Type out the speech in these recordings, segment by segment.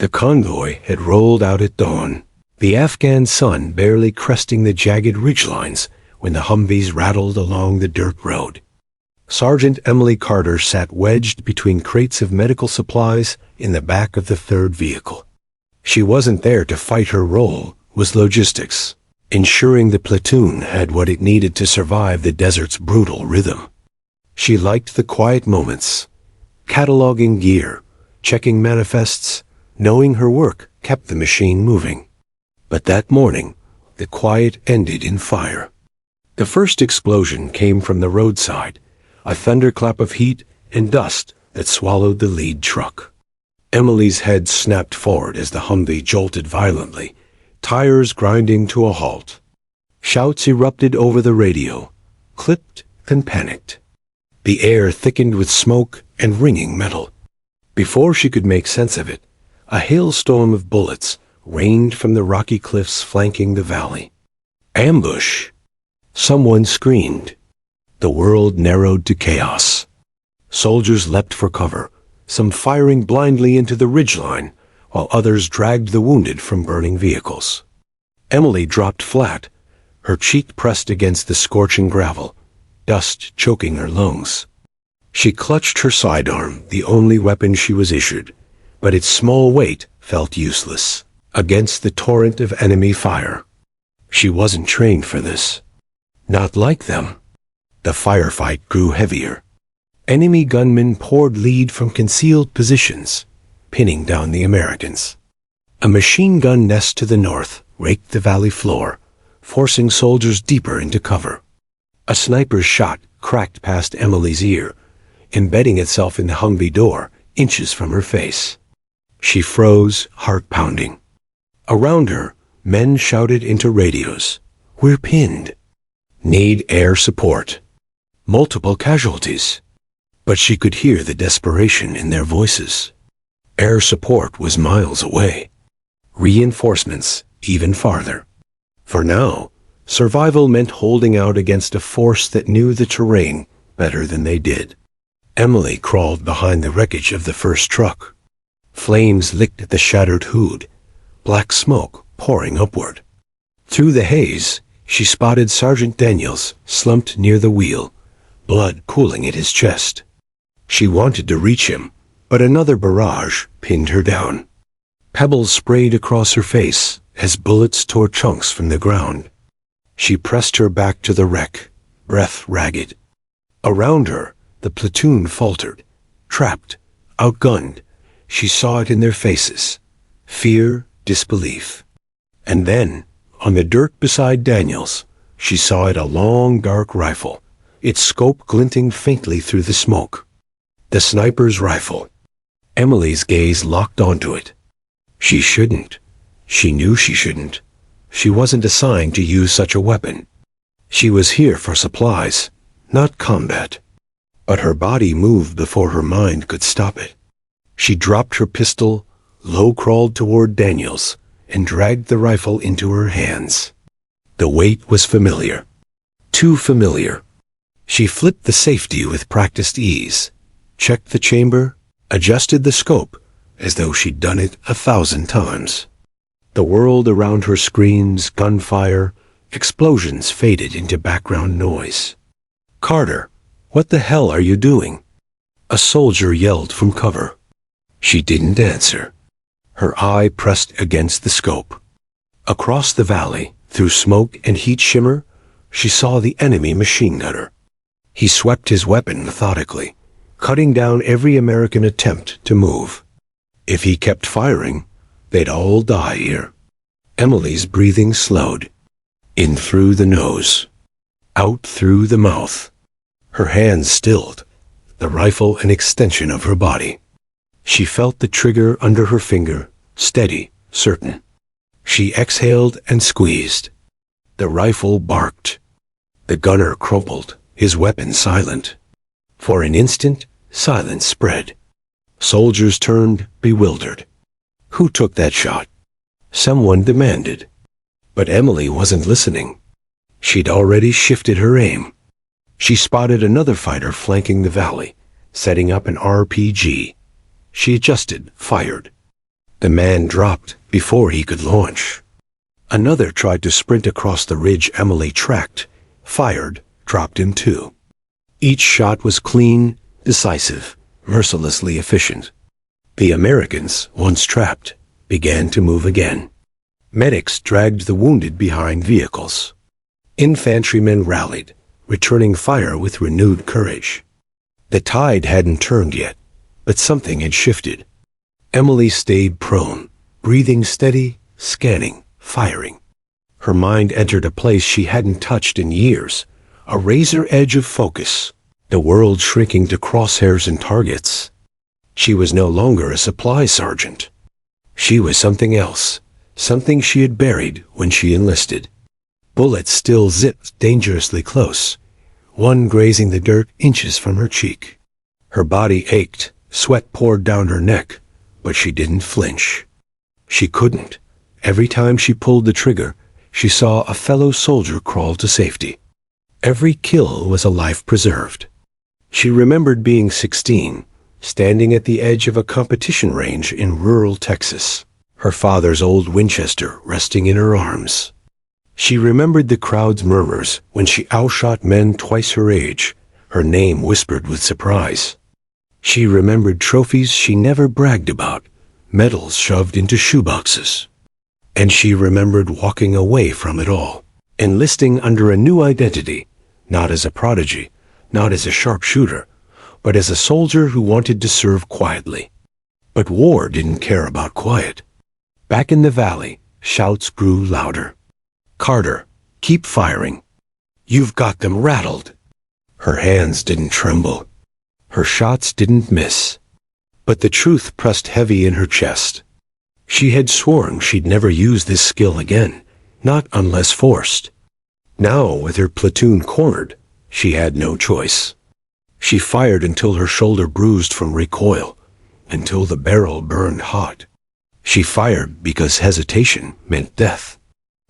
The convoy had rolled out at dawn, the Afghan sun barely cresting the jagged ridgelines when the Humvees rattled along the dirt road. Sergeant Emily Carter sat wedged between crates of medical supplies in the back of the third vehicle. She wasn't there to fight. Her role was logistics, ensuring the platoon had what it needed to survive the desert's brutal rhythm. She liked the quiet moments, cataloging gear, checking manifests, knowing her work kept the machine moving. But that morning, the quiet ended in fire. The first explosion came from the roadside, a thunderclap of heat and dust that swallowed the lead truck. Emily's head snapped forward as the Humvee jolted violently, tires grinding to a halt. Shouts erupted over the radio, clipped and panicked. The air thickened with smoke and ringing metal. Before she could make sense of it, a hailstorm of bullets rained from the rocky cliffs flanking the valley. Ambush! Someone screamed. The world narrowed to chaos. Soldiers leapt for cover, some firing blindly into the ridgeline, while others dragged the wounded from burning vehicles. Emily dropped flat, her cheek pressed against the scorching gravel, dust choking her lungs. She clutched her sidearm, the only weapon she was issued, but its small weight felt useless against the torrent of enemy fire. She wasn't trained for this. Not like them. The firefight grew heavier. Enemy gunmen poured lead from concealed positions, pinning down the Americans. A machine gun nest to the north raked the valley floor, forcing soldiers deeper into cover. A sniper's shot cracked past Emily's ear, embedding itself in the Humvee door, inches from her face. She froze, heart pounding. Around her, men shouted into radios, "We're pinned. Need air support. Multiple casualties." But she could hear the desperation in their voices. Air support was miles away. Reinforcements even farther. For now, survival meant holding out against a force that knew the terrain better than they did. Emily crawled behind the wreckage of the first truck. Flames licked at the shattered hood, black smoke pouring upward. Through the haze, she spotted Sergeant Daniels slumped near the wheel, blood pooling at his chest. She wanted to reach him, but another barrage pinned her down. Pebbles sprayed across her face as bullets tore chunks from the ground. She pressed her back to the wreck, breath ragged. Around her, the platoon faltered, trapped, outgunned. She saw it in their faces. Fear, disbelief. And then, on the dirt beside Daniels, she saw it, a long, dark rifle, its scope glinting faintly through the smoke. The sniper's rifle. Emily's gaze locked onto it. She shouldn't. She knew she shouldn't. She wasn't assigned to use such a weapon. She was here for supplies, not combat. But her body moved before her mind could stop it. She dropped her pistol, low-crawled toward Daniels, and dragged the rifle into her hands. The weight was familiar. Too familiar. She flipped the safety with practiced ease, checked the chamber, adjusted the scope, as though she'd done it 1,000 times. The world around her screams, gunfire, explosions faded into background noise. "Carter, what the hell are you doing?" A soldier yelled from cover. She didn't answer. Her eye pressed against the scope. Across the valley, through smoke and heat shimmer, she saw the enemy machine gunner. He swept his weapon methodically, cutting down every American attempt to move. If he kept firing, they'd all die here. Emily's breathing slowed. In through the nose, out through the mouth. Her hands stilled, the rifle an extension of her body. She felt the trigger under her finger, steady, certain. She exhaled and squeezed. The rifle barked. The gunner crumpled, his weapon silent. For an instant, silence spread. Soldiers turned, bewildered. Who took that shot? Someone demanded. But Emily wasn't listening. She'd already shifted her aim. She spotted another fighter flanking the valley, setting up an RPG. She adjusted, fired. The man dropped before he could launch. Another tried to sprint across the ridge Emily tracked, fired, dropped him too. Each shot was clean, decisive, mercilessly efficient. The Americans, once trapped, began to move again. Medics dragged the wounded behind vehicles. Infantrymen rallied, returning fire with renewed courage. The tide hadn't turned yet, but something had shifted. Emily stayed prone, breathing steady, scanning, firing. Her mind entered a place she hadn't touched in years, a razor edge of focus, the world shrinking to crosshairs and targets. She was no longer a supply sergeant. She was something else, something she had buried when she enlisted. Bullets still zipped dangerously close, one grazing the dirt inches from her cheek. Her body ached, sweat poured down her neck, but she didn't flinch. She couldn't. Every time she pulled the trigger, she saw a fellow soldier crawl to safety. Every kill was a life preserved. She remembered being 16, standing at the edge of a competition range in rural Texas, her father's old Winchester resting in her arms. She remembered the crowd's murmurs when she outshot men twice her age, her name whispered with surprise. She remembered trophies she never bragged about, medals shoved into shoeboxes. And she remembered walking away from it all, enlisting under a new identity, not as a prodigy, not as a sharpshooter, but as a soldier who wanted to serve quietly. But war didn't care about quiet. Back in the valley, shouts grew louder. "Carter, keep firing. You've got them rattled." Her hands didn't tremble. Her shots didn't miss. But the truth pressed heavy in her chest. She had sworn she'd never use this skill again, not unless forced. Now, with her platoon cornered, she had no choice. She fired until her shoulder bruised from recoil, until the barrel burned hot. She fired because hesitation meant death.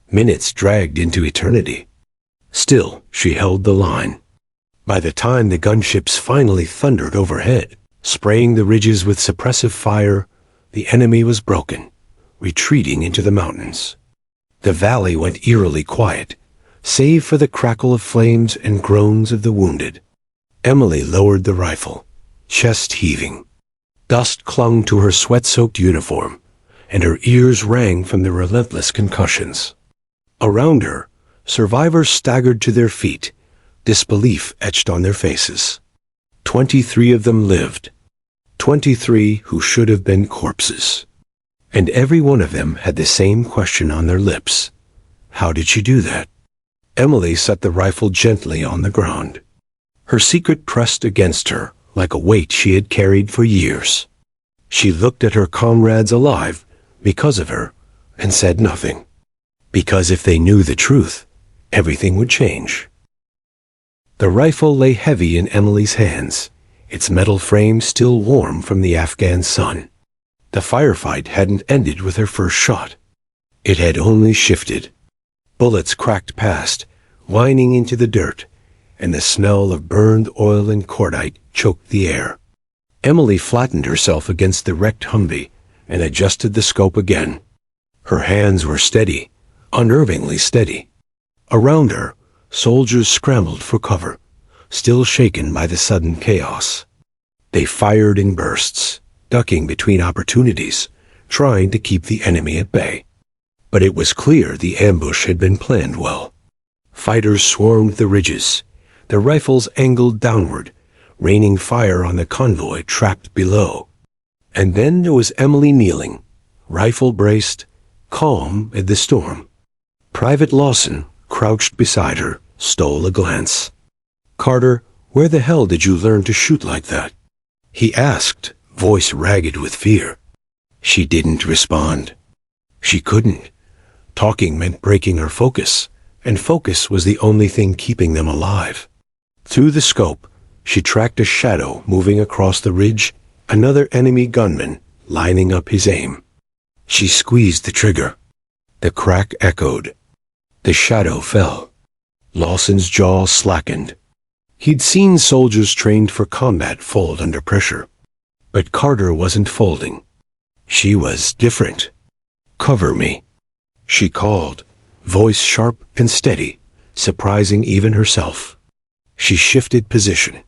Minutes dragged into eternity. Still, she held the line. By the time the gunships finally thundered overhead, spraying the ridges with suppressive fire, the enemy was broken, retreating into the mountains. The valley went eerily quiet, save for the crackle of flames and groans of the wounded. Emily lowered the rifle, chest heaving. Dust clung to her sweat-soaked uniform, and her ears rang from the relentless concussions. Around her, survivors staggered to their feet, disbelief etched on their faces. 23 of them lived. 23 who should have been corpses. And every one of them had the same question on their lips. How did she do that? Emily set the rifle gently on the ground. Her secret pressed against her like a weight she had carried for years. She looked at her comrades alive because of her and said nothing. Because if they knew the truth, everything would change. The rifle lay heavy in Emily's hands, its metal frame still warm from the Afghan sun. The firefight hadn't ended with her first shot. It had only shifted. Bullets cracked past, whining into the dirt, and the smell of burned oil and cordite choked the air. Emily flattened herself against the wrecked Humvee and adjusted the scope again. Her hands were steady, unnervingly steady. Around her, soldiers scrambled for cover, still shaken by the sudden chaos. They fired in bursts, ducking between opportunities, trying to keep the enemy at bay. But it was clear the ambush had been planned well. Fighters swarmed the ridges, their rifles angled downward, raining fire on the convoy trapped below. And then there was Emily kneeling, rifle braced, calm at the storm. Private Lawson, crouched beside her, stole a glance. "Carter, where the hell did you learn to shoot like that?" he asked, voice ragged with fear. She didn't respond. She couldn't. Talking meant breaking her focus, and focus was the only thing keeping them alive. Through the scope, she tracked a shadow moving across the ridge, another enemy gunman lining up his aim. She squeezed the trigger. The crack echoed. The shadow fell. Lawson's jaw slackened. He'd seen soldiers trained for combat fold under pressure. But Carter wasn't folding. She was different. "Cover me," she called, voice sharp and steady, surprising even herself. She shifted position,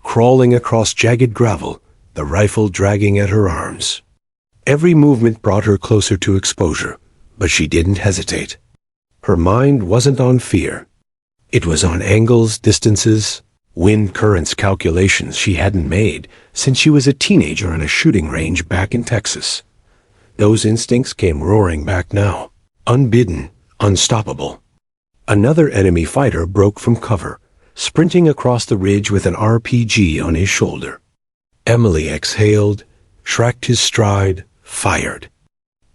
crawling across jagged gravel, the rifle dragging at her arms. Every movement brought her closer to exposure, but she didn't hesitate. Her mind wasn't on fear. It was on angles, distances, wind currents calculations she hadn't made since she was a teenager on a shooting range back in Texas. Those instincts came roaring back now, unbidden, unstoppable. Another enemy fighter broke from cover, sprinting across the ridge with an RPG on his shoulder. Emily exhaled, shracked his stride, fired.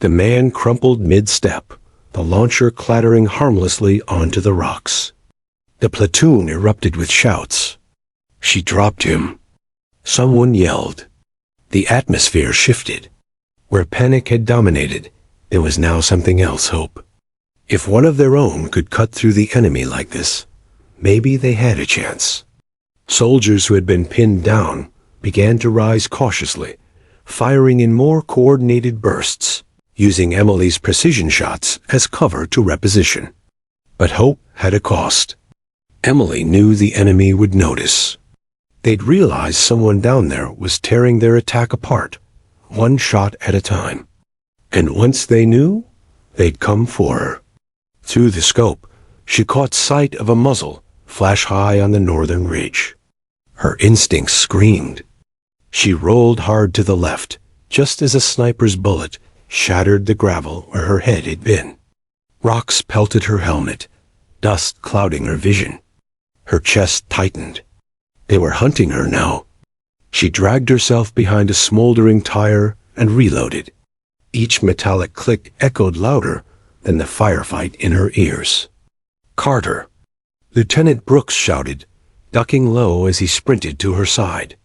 The man crumpled mid-step, the launcher clattering harmlessly onto the rocks. The platoon erupted with shouts. She dropped him. Someone yelled. The atmosphere shifted. Where panic had dominated, there was now something else, hope. If one of their own could cut through the enemy like this, maybe they had a chance. Soldiers who had been pinned down began to rise cautiously, firing in more coordinated bursts, using Emily's precision shots as cover to reposition. But hope had a cost. Emily knew the enemy would notice. They'd realize someone down there was tearing their attack apart, one shot at a time. And once they knew, they'd come for her. Through the scope, she caught sight of a muzzle flash high on the northern ridge. Her instincts screamed. She rolled hard to the left, just as a sniper's bullet shattered the gravel where her head had been. Rocks pelted her helmet, dust clouding her vision. Her chest tightened. They were hunting her now. She dragged herself behind a smoldering tire and reloaded. Each metallic click echoed louder than the firefight in her ears. "Carter!" Lieutenant Brooks shouted, ducking low as he sprinted to her side.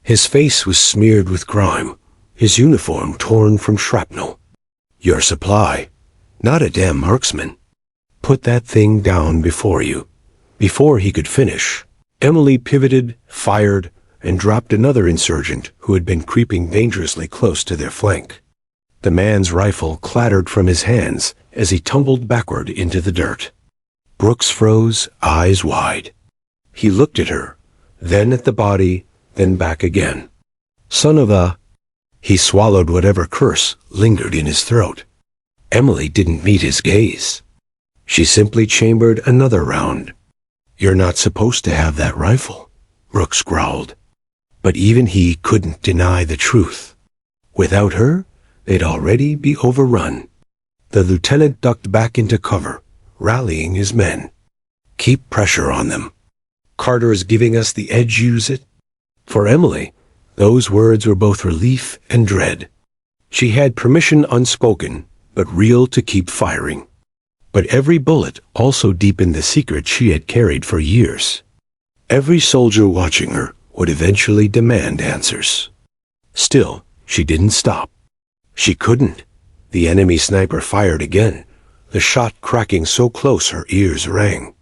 His face was smeared with grime, his uniform torn from shrapnel. "Your supply. Not a damn marksman. Put that thing down before you." Before he could finish, Emily pivoted, fired, and dropped another insurgent who had been creeping dangerously close to their flank. The man's rifle clattered from his hands as he tumbled backward into the dirt. Brooks froze, eyes wide. He looked at her, then at the body, then back again. "Son of a—" He swallowed whatever curse lingered in his throat. Emily didn't meet his gaze. She simply chambered another round. "You're not supposed to have that rifle," Brooks growled. But even he couldn't deny the truth. Without her, they'd already be overrun. The lieutenant ducked back into cover, rallying his men. "Keep pressure on them. Carter is giving us the edge, use it." For Emily, those words were both relief and dread. She had permission unspoken, but real to keep firing. But every bullet also deepened the secret she had carried for years. Every soldier watching her would eventually demand answers. Still, she didn't stop. She couldn't. The enemy sniper fired again, the shot cracking so close her ears rang.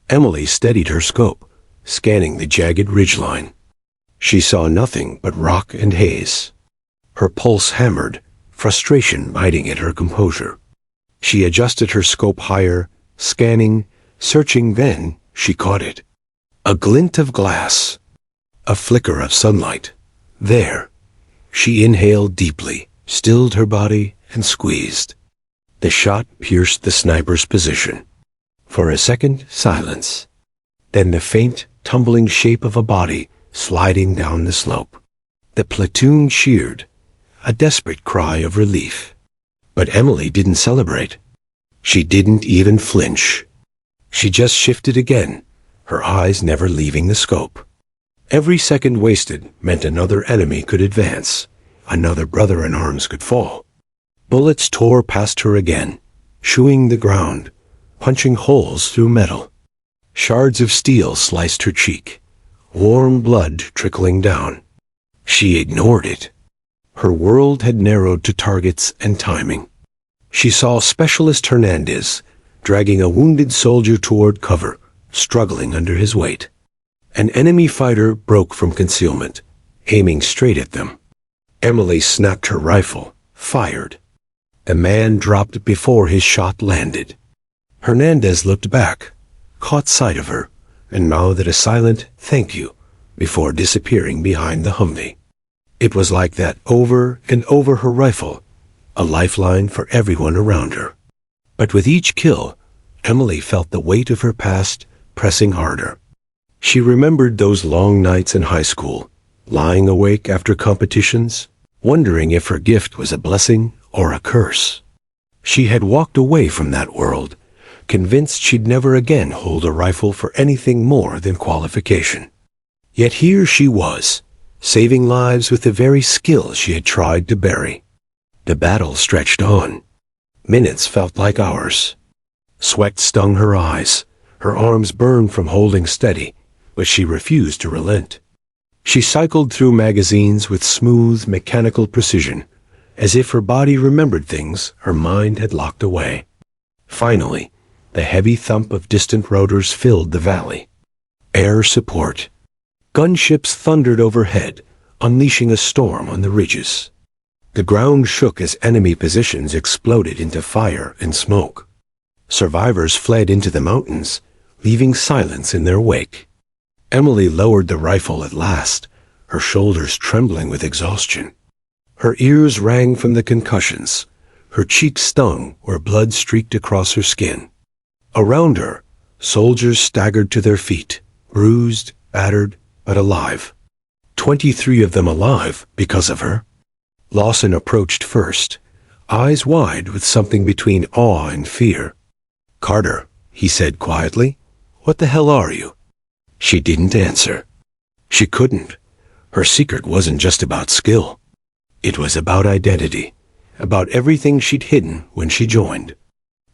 Emily steadied her scope, scanning the jagged ridgeline. She saw nothing but rock and haze. Her pulse hammered, frustration biting at her composure. She adjusted her scope higher, scanning, searching, then she caught it. A glint of glass. A flicker of sunlight. There. She inhaled deeply, stilled her body, and squeezed. The shot pierced the sniper's position. For a second, silence. Then the faint, tumbling shape of a body sliding down the slope. The platoon cheered, a desperate cry of relief. But Emily didn't celebrate. She didn't even flinch. She just shifted again, her eyes never leaving the scope. Every second wasted meant another enemy could advance, another brother in arms could fall. Bullets tore past her again, chewing the ground, punching holes through metal. Shards of steel sliced her cheek, warm blood trickling down. She ignored it. Her world had narrowed to targets and timing. She saw Specialist Hernandez dragging a wounded soldier toward cover, struggling under his weight. An enemy fighter broke from concealment, aiming straight at them. Emily snapped her rifle, fired. A man dropped before his shot landed. Hernandez looked back, caught sight of her, and mouthed a silent "thank you" before disappearing behind the Humvee. It was like that over and over her rifle, a lifeline for everyone around her. But with each kill, Emily felt the weight of her past pressing harder. She remembered those long nights in high school, lying awake after competitions, wondering if her gift was a blessing or a curse. She had walked away from that world, convinced she'd never again hold a rifle for anything more than qualification. Yet here she was, saving lives with the very skill she had tried to bury. The battle stretched on. Minutes felt like hours. Sweat stung her eyes. Her arms burned from holding steady, but she refused to relent. She cycled through magazines with smooth, mechanical precision, as if her body remembered things her mind had locked away. Finally, the heavy thump of distant rotors filled the valley. Air support. Gunships thundered overhead, unleashing a storm on the ridges. The ground shook as enemy positions exploded into fire and smoke. Survivors fled into the mountains, leaving silence in their wake. Emily lowered the rifle at last, her shoulders trembling with exhaustion. Her ears rang from the concussions. Her cheeks stung where blood streaked across her skin. Around her, soldiers staggered to their feet, bruised, battered, but alive. 23 of them alive because of her. Lawson approached first, eyes wide with something between awe and fear. "Carter," he said quietly, "what the hell are you?" She didn't answer. She couldn't. Her secret wasn't just about skill. It was about identity, about everything she'd hidden when she joined.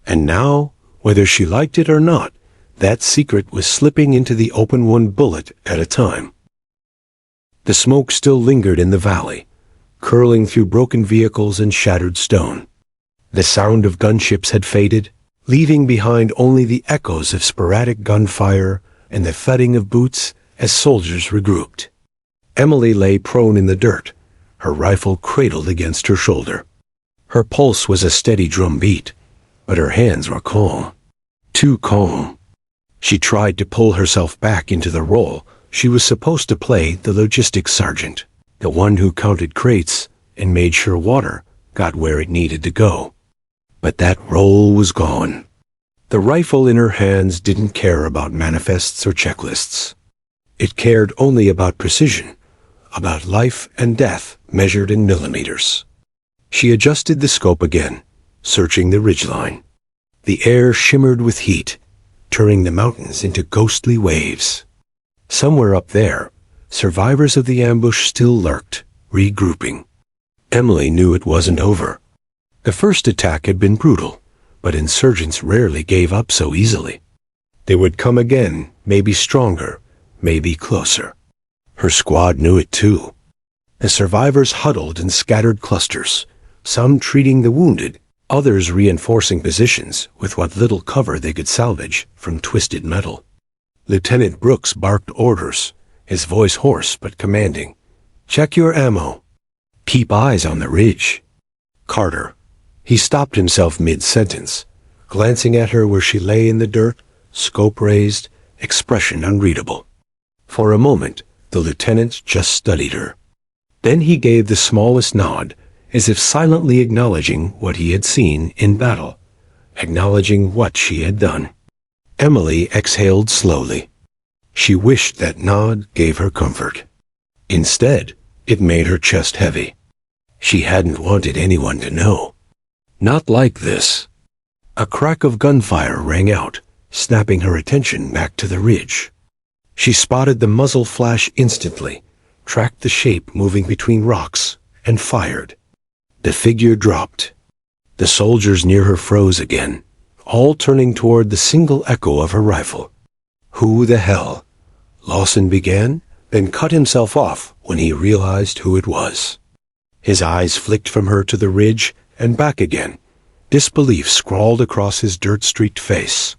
And now, whether she liked it or not, that secret was slipping into the open one bullet at a time. The smoke still lingered in the valley, curling through broken vehicles and shattered stone. The sound of gunships had faded, leaving behind only the echoes of sporadic gunfire and the thudding of boots as soldiers regrouped. Emily lay prone in the dirt, her rifle cradled against her shoulder. Her pulse was a steady drum beat, but her hands were calm. Too calm. She tried to pull herself back into the role she was supposed to play, the logistics sergeant, the one who counted crates and made sure water got where it needed to go. But that role was gone. The rifle in her hands didn't care about manifests or checklists. It cared only about precision, about life and death measured in millimeters. She adjusted the scope again, searching the ridgeline. The air shimmered with heat, turning the mountains into ghostly waves. Somewhere up there, survivors of the ambush still lurked, regrouping. Emily knew it wasn't over. The first attack had been brutal, but insurgents rarely gave up so easily. They would come again, maybe stronger, maybe closer. Her squad knew it too. The survivors huddled in scattered clusters, some treating the wounded, others reinforcing positions with what little cover they could salvage from twisted metal. Lieutenant Brooks barked orders, his voice hoarse but commanding. "Check your ammo. Keep eyes on the ridge." "Carter." He stopped himself mid-sentence, glancing at her where she lay in the dirt, scope raised, expression unreadable. For a moment, the lieutenant just studied her. Then he gave the smallest nod, as if silently acknowledging what he had seen in battle, acknowledging what she had done. Emily exhaled slowly. She wished that nod gave her comfort. Instead, it made her chest heavy. She hadn't wanted anyone to know. Not like this. A crack of gunfire rang out, snapping her attention back to the ridge. She spotted the muzzle flash instantly, tracked the shape moving between rocks, and fired. The figure dropped. The soldiers near her froze again, all turning toward the single echo of her rifle. "Who the hell?" Lawson began, then cut himself off when he realized who it was. His eyes flicked from her to the ridge and back again, disbelief scrawled across his dirt-streaked face.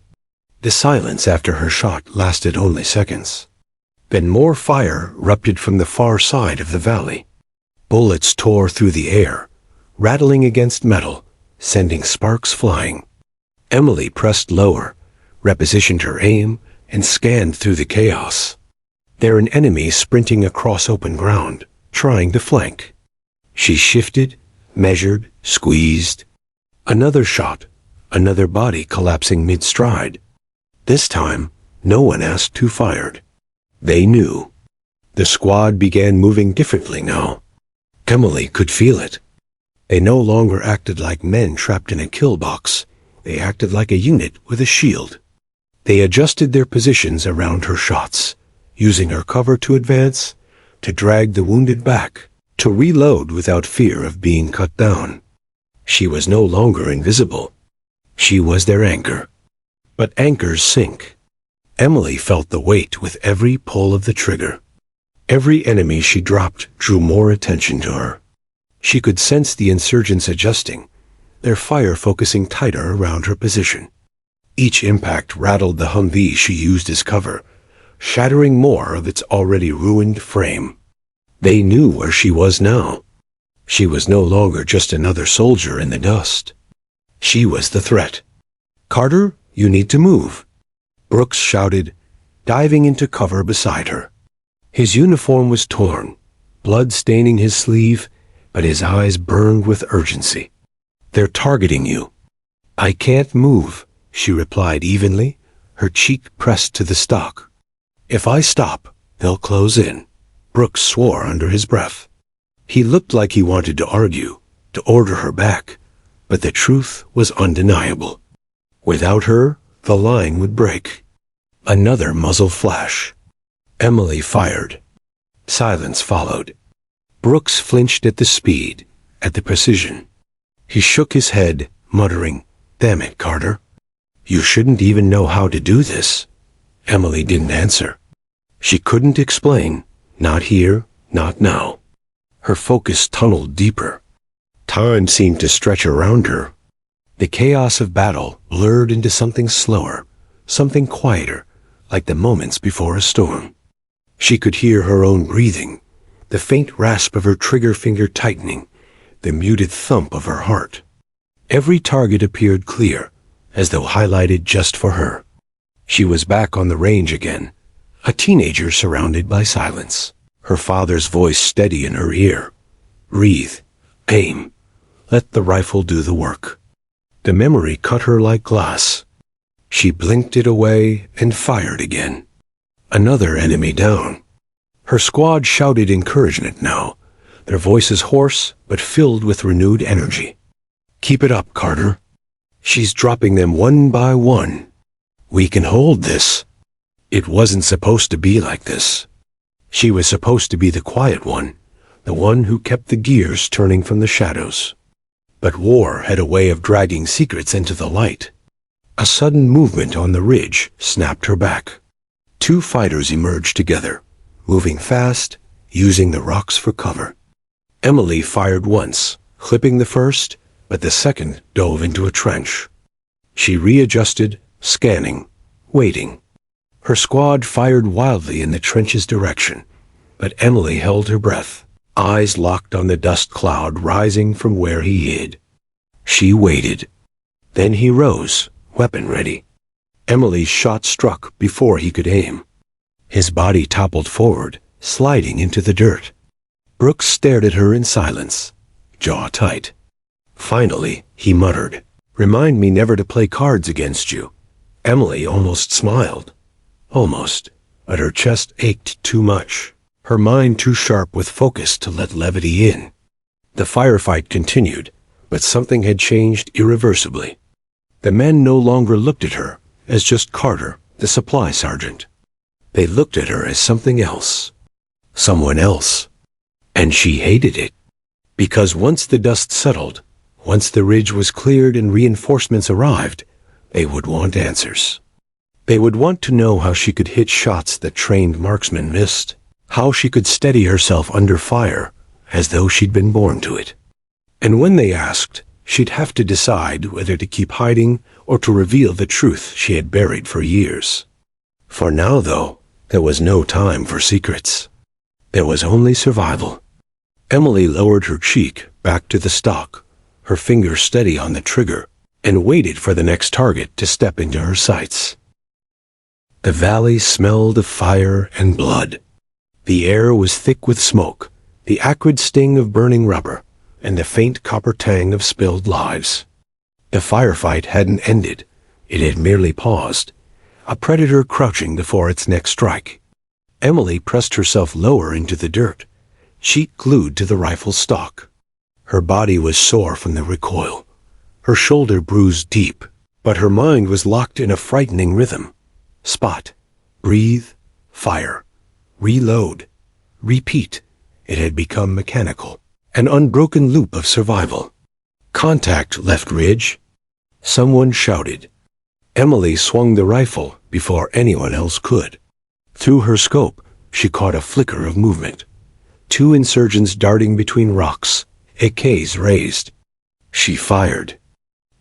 The silence after her shot lasted only seconds. Then more fire erupted from the far side of the valley. Bullets tore through the air, rattling against metal, sending sparks flying. Emily pressed lower, repositioned her aim, and scanned through the chaos. They're an enemy sprinting across open ground, trying to flank. She shifted, measured, squeezed. Another shot, another body collapsing mid-stride. This time, no one asked who fired. They knew. The squad began moving differently now. Emily could feel it. They no longer acted like men trapped in a kill box. They acted like a unit with a shield. They adjusted their positions around her shots, using her cover to advance, to drag the wounded back, to reload without fear of being cut down. She was no longer invisible. She was their anchor. But anchors sink. Emily felt the weight with every pull of the trigger. Every enemy she dropped drew more attention to her. She could sense the insurgents adjusting, their fire focusing tighter around her position. Each impact rattled the Humvee she used as cover, shattering more of its already ruined frame. They knew where she was now. She was no longer just another soldier in the dust. She was the threat. "Carter, you need to move," Brooks shouted, diving into cover beside her. His uniform was torn, blood staining his sleeve, but his eyes burned with urgency. "They're targeting you." "I can't move," she replied evenly, her cheek pressed to the stock. "If I stop, they'll close in," Brooks swore under his breath. He looked like he wanted to argue, to order her back, but the truth was undeniable. Without her, the line would break. Another muzzle flash. Emily fired. Silence followed. Brooks flinched at the speed, at the precision. He shook his head, muttering, "Damn it, Carter. You shouldn't even know how to do this." Emily didn't answer. She couldn't explain, not here, not now. Her focus tunneled deeper. Time seemed to stretch around her. The chaos of battle blurred into something slower, something quieter, like the moments before a storm. She could hear her own breathing, the faint rasp of her trigger finger tightening, the muted thump of her heart. Every target appeared clear, as though highlighted just for her. She was back on the range again, a teenager surrounded by silence, her father's voice steady in her ear. "Breathe. Aim. Let the rifle do the work." The memory cut her like glass. She blinked it away and fired again. Another enemy down. Her squad shouted encouragement now, their voices hoarse but filled with renewed energy. "Keep it up, Carter. She's dropping them one by one. We can hold this." It wasn't supposed to be like this. She was supposed to be the quiet one, the one who kept the gears turning from the shadows. But war had a way of dragging secrets into the light. A sudden movement on the ridge snapped her back. Two fighters emerged together, moving fast, using the rocks for cover. Emily fired once, clipping the first, but the second dove into a trench. She readjusted, scanning, waiting. Her squad fired wildly in the trench's direction, but Emily held her breath, eyes locked on the dust cloud rising from where he hid. She waited. Then he rose, weapon ready. Emily's shot struck before he could aim. His body toppled forward, sliding into the dirt. Brooks stared at her in silence, jaw tight. Finally, he muttered, "Remind me never to play cards against you." Emily almost smiled. Almost, but her chest ached too much, her mind too sharp with focus to let levity in. The firefight continued, but something had changed irreversibly. The men no longer looked at her as just Carter, the supply sergeant. They looked at her as something else. Someone else. And she hated it. Because once the dust settled, once the ridge was cleared and reinforcements arrived, they would want answers. They would want to know how she could hit shots that trained marksmen missed, how she could steady herself under fire as though she'd been born to it. And when they asked, she'd have to decide whether to keep hiding or to reveal the truth she had buried for years. For now, though, there was no time for secrets. There was only survival. Emily lowered her cheek back to the stock, her finger steady on the trigger, and waited for the next target to step into her sights. The valley smelled of fire and blood. The air was thick with smoke, the acrid sting of burning rubber, and the faint copper tang of spilled lives. The firefight hadn't ended. It had merely paused, a predator crouching before its next strike. Emily pressed herself lower into the dirt, cheek glued to the rifle's stock. Her body was sore from the recoil, her shoulder bruised deep, but her mind was locked in a frightening rhythm. Spot, breathe, fire, reload, repeat. It had become mechanical, an unbroken loop of survival. Contact, left ridge. Someone shouted. Emily swung the rifle before anyone else could. Through her scope, she caught a flicker of movement. Two insurgents darting between rocks, AKs raised. She fired.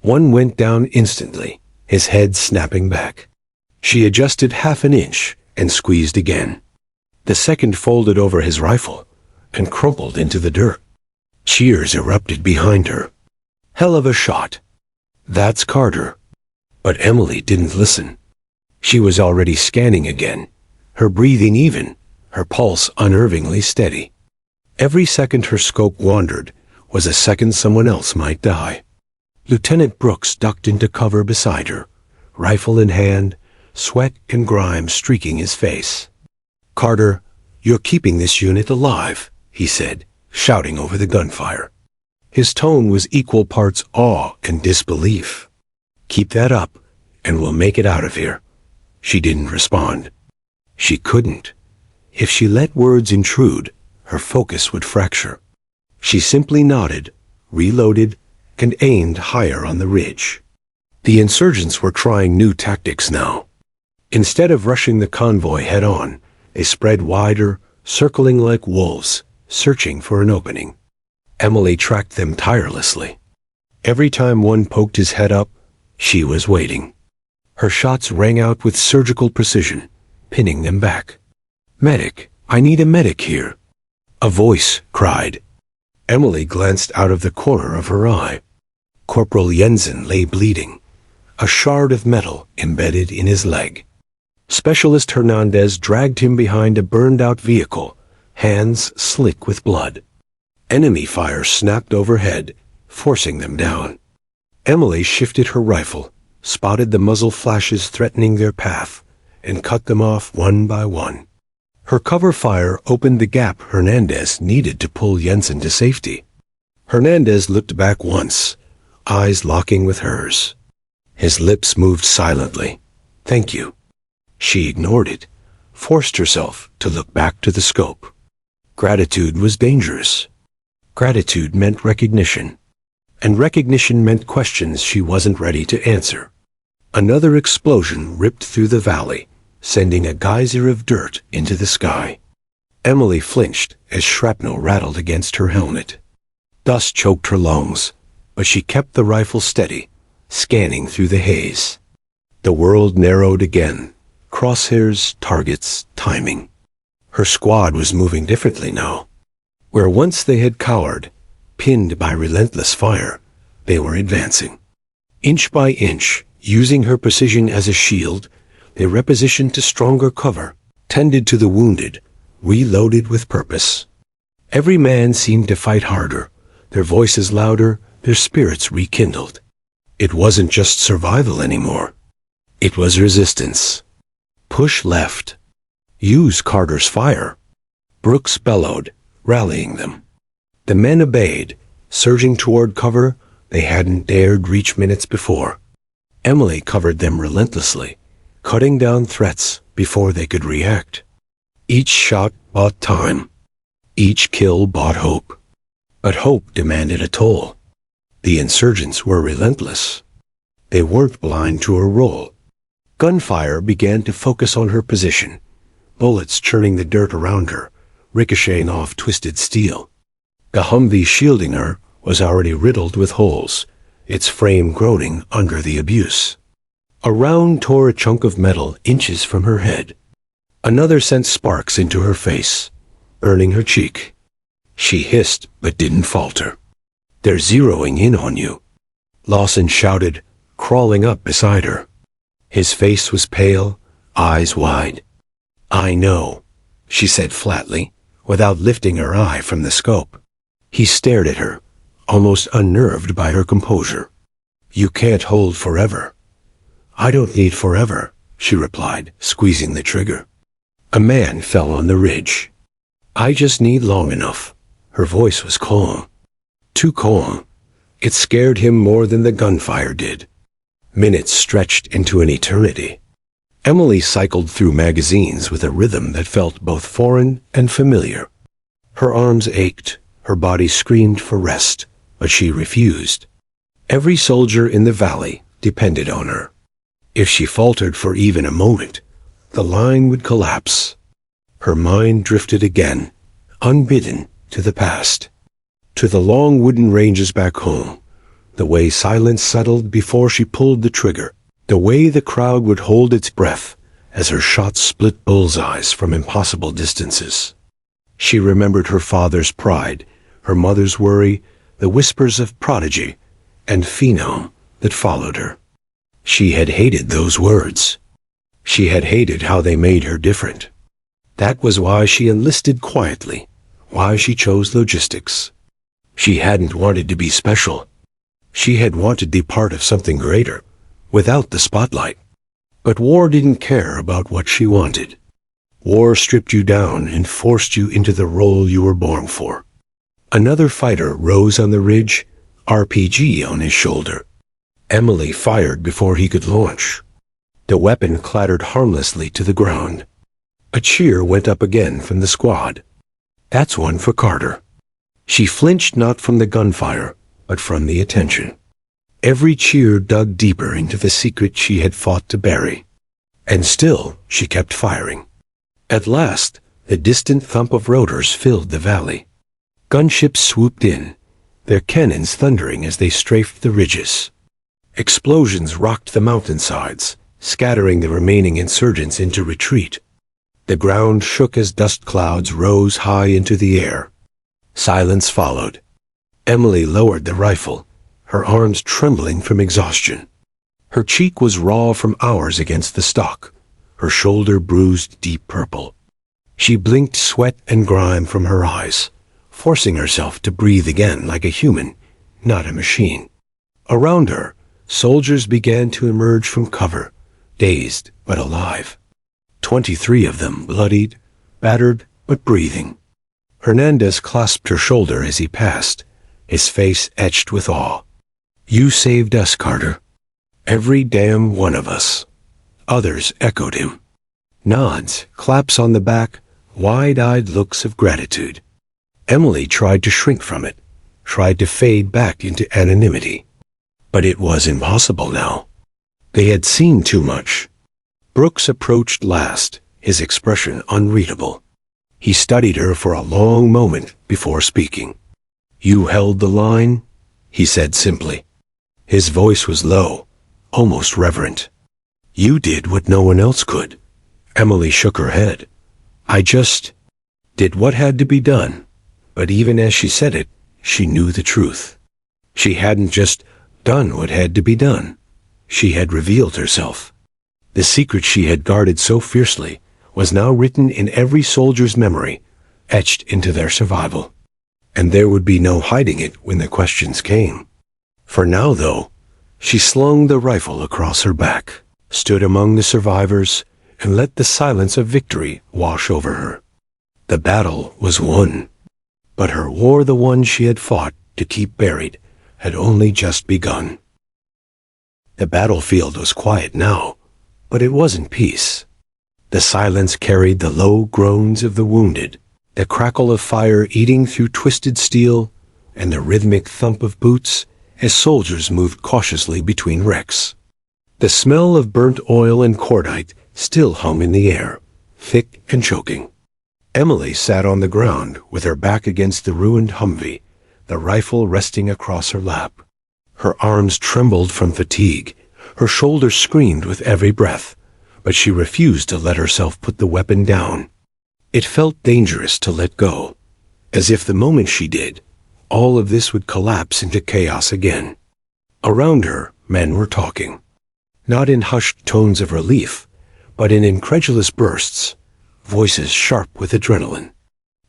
One went down instantly, his head snapping back. She adjusted half an inch and squeezed again. The second folded over his rifle and crumpled into the dirt. Cheers erupted behind her. Hell of a shot. That's Carter. But Emily didn't listen. She was already scanning again, her breathing even, her pulse unnervingly steady. Every second her scope wandered was a second someone else might die. Lieutenant Brooks ducked into cover beside her, rifle in hand, sweat and grime streaking his face. "Carter, you're keeping this unit alive," he said, shouting over the gunfire. His tone was equal parts awe and disbelief. "Keep that up, and we'll make it out of here." She didn't respond. She couldn't. If she let words intrude, her focus would fracture. She simply nodded, reloaded, and aimed higher on the ridge. The insurgents were trying new tactics now. Instead of rushing the convoy head-on, they spread wider, circling like wolves, searching for an opening. Emily tracked them tirelessly. Every time one poked his head up, she was waiting. Her shots rang out with surgical precision, pinning them back. "Medic, I need a medic here," a voice cried. Emily glanced out of the corner of her eye. Corporal Jensen lay bleeding, a shard of metal embedded in his leg. Specialist Hernandez dragged him behind a burned-out vehicle, hands slick with blood. Enemy fire snapped overhead, forcing them down. Emily shifted her rifle, spotted the muzzle flashes threatening their path, and cut them off one by one. Her cover fire opened the gap Hernandez needed to pull Jensen to safety. Hernandez looked back once, eyes locking with hers. His lips moved silently. "Thank you." She ignored it, forced herself to look back to the scope. Gratitude was dangerous. Gratitude meant recognition, and recognition meant questions she wasn't ready to answer. Another explosion ripped through the valley, sending a geyser of dirt into the sky. Emily flinched as shrapnel rattled against her helmet. Dust choked her lungs, but she kept the rifle steady, scanning through the haze. The world narrowed again. Crosshairs, targets, timing. Her squad was moving differently now. Where once they had cowered, pinned by relentless fire, they were advancing. Inch by inch, using her precision as a shield, they repositioned to stronger cover, tended to the wounded, reloaded with purpose. Every man seemed to fight harder, their voices louder, their spirits rekindled. It wasn't just survival anymore. It was resistance. Push left. Use Carter's fire. Brooks bellowed, rallying them. The men obeyed, surging toward cover they hadn't dared reach minutes before. Emily covered them relentlessly, cutting down threats before they could react. Each shot bought time. Each kill bought hope. But hope demanded a toll. The insurgents were relentless. They weren't blind to her role. Gunfire began to focus on her position, bullets churning the dirt around her, ricocheting off twisted steel. The Humvee shielding her was already riddled with holes, its frame groaning under the abuse. A round tore a chunk of metal inches from her head. Another sent sparks into her face, burning her cheek. She hissed but didn't falter. They're zeroing in on you," Lawson shouted, crawling up beside her. His face was pale, eyes wide. "I know," she said flatly, without lifting her eye from the scope. He stared at her, almost unnerved by her composure. "You can't hold forever." "I don't need forever," she replied, squeezing the trigger. A man fell on the ridge. "I just need long enough." Her voice was calm. Too calm. It scared him more than the gunfire did. Minutes stretched into an eternity. Emily cycled through magazines with a rhythm that felt both foreign and familiar. Her arms ached, her body screamed for rest, but she refused. Every soldier in the valley depended on her. If she faltered for even a moment, the line would collapse. Her mind drifted again, unbidden, to the past. To the long wooden ranges back home, the way silence settled before she pulled the trigger, the way the crowd would hold its breath as her shots split bullseyes from impossible distances. She remembered her father's pride, her mother's worry, the whispers of prodigy and phenom that followed her. She had hated those words. She had hated how they made her different. That was why she enlisted quietly, why she chose logistics. She hadn't wanted to be special. She had wanted to be part of something greater, without the spotlight. But war didn't care about what she wanted. War stripped you down and forced you into the role you were born for. Another fighter rose on the ridge, RPG on his shoulder. Emily fired before he could launch. The weapon clattered harmlessly to the ground. A cheer went up again from the squad. "That's one for Carter." She flinched not from the gunfire, but from the attention. Every cheer dug deeper into the secret she had fought to bury. And still she kept firing. At last, the distant thump of rotors filled the valley. Gunships swooped in, their cannons thundering as they strafed the ridges. Explosions rocked the mountainsides, scattering the remaining insurgents into retreat. The ground shook as dust clouds rose high into the air. Silence followed. Emily lowered the rifle, her arms trembling from exhaustion. Her cheek was raw from hours against the stock, her shoulder bruised deep purple. She blinked sweat and grime from her eyes, forcing herself to breathe again like a human, not a machine. Around her, soldiers began to emerge from cover, dazed but alive. 23 of them, bloodied, battered, but breathing. Hernandez clasped her shoulder as he passed, his face etched with awe. "You saved us, Carter. Every damn one of us." Others echoed him. Nods, claps on the back, wide-eyed looks of gratitude. Emily tried to shrink from it, tried to fade back into anonymity. But it was impossible now. They had seen too much. Brooks approached last, his expression unreadable. He studied her for a long moment before speaking. "You held the line?" he said simply. His voice was low, almost reverent. "You did what no one else could." Emily shook her head. "I just did what had to be done." But even as she said it, she knew the truth. She hadn't just done what had to be done. She had revealed herself. The secret she had guarded so fiercely was now written in every soldier's memory, etched into their survival. And there would be no hiding it when the questions came. For now, though, she slung the rifle across her back, stood among the survivors, and let the silence of victory wash over her. The battle was won, but her war, the one she had fought to keep buried, had only just begun. The battlefield was quiet now, but it wasn't peace. The silence carried the low groans of the wounded, the crackle of fire eating through twisted steel, and the rhythmic thump of boots as soldiers moved cautiously between wrecks. The smell of burnt oil and cordite still hung in the air, thick and choking. Emily sat on the ground with her back against the ruined Humvee, the rifle resting across her lap. Her arms trembled from fatigue, her shoulders screamed with every breath, but she refused to let herself put the weapon down. It felt dangerous to let go, as if the moment she did, all of this would collapse into chaos again. Around her, men were talking. Not in hushed tones of relief, but in incredulous bursts, voices sharp with adrenaline.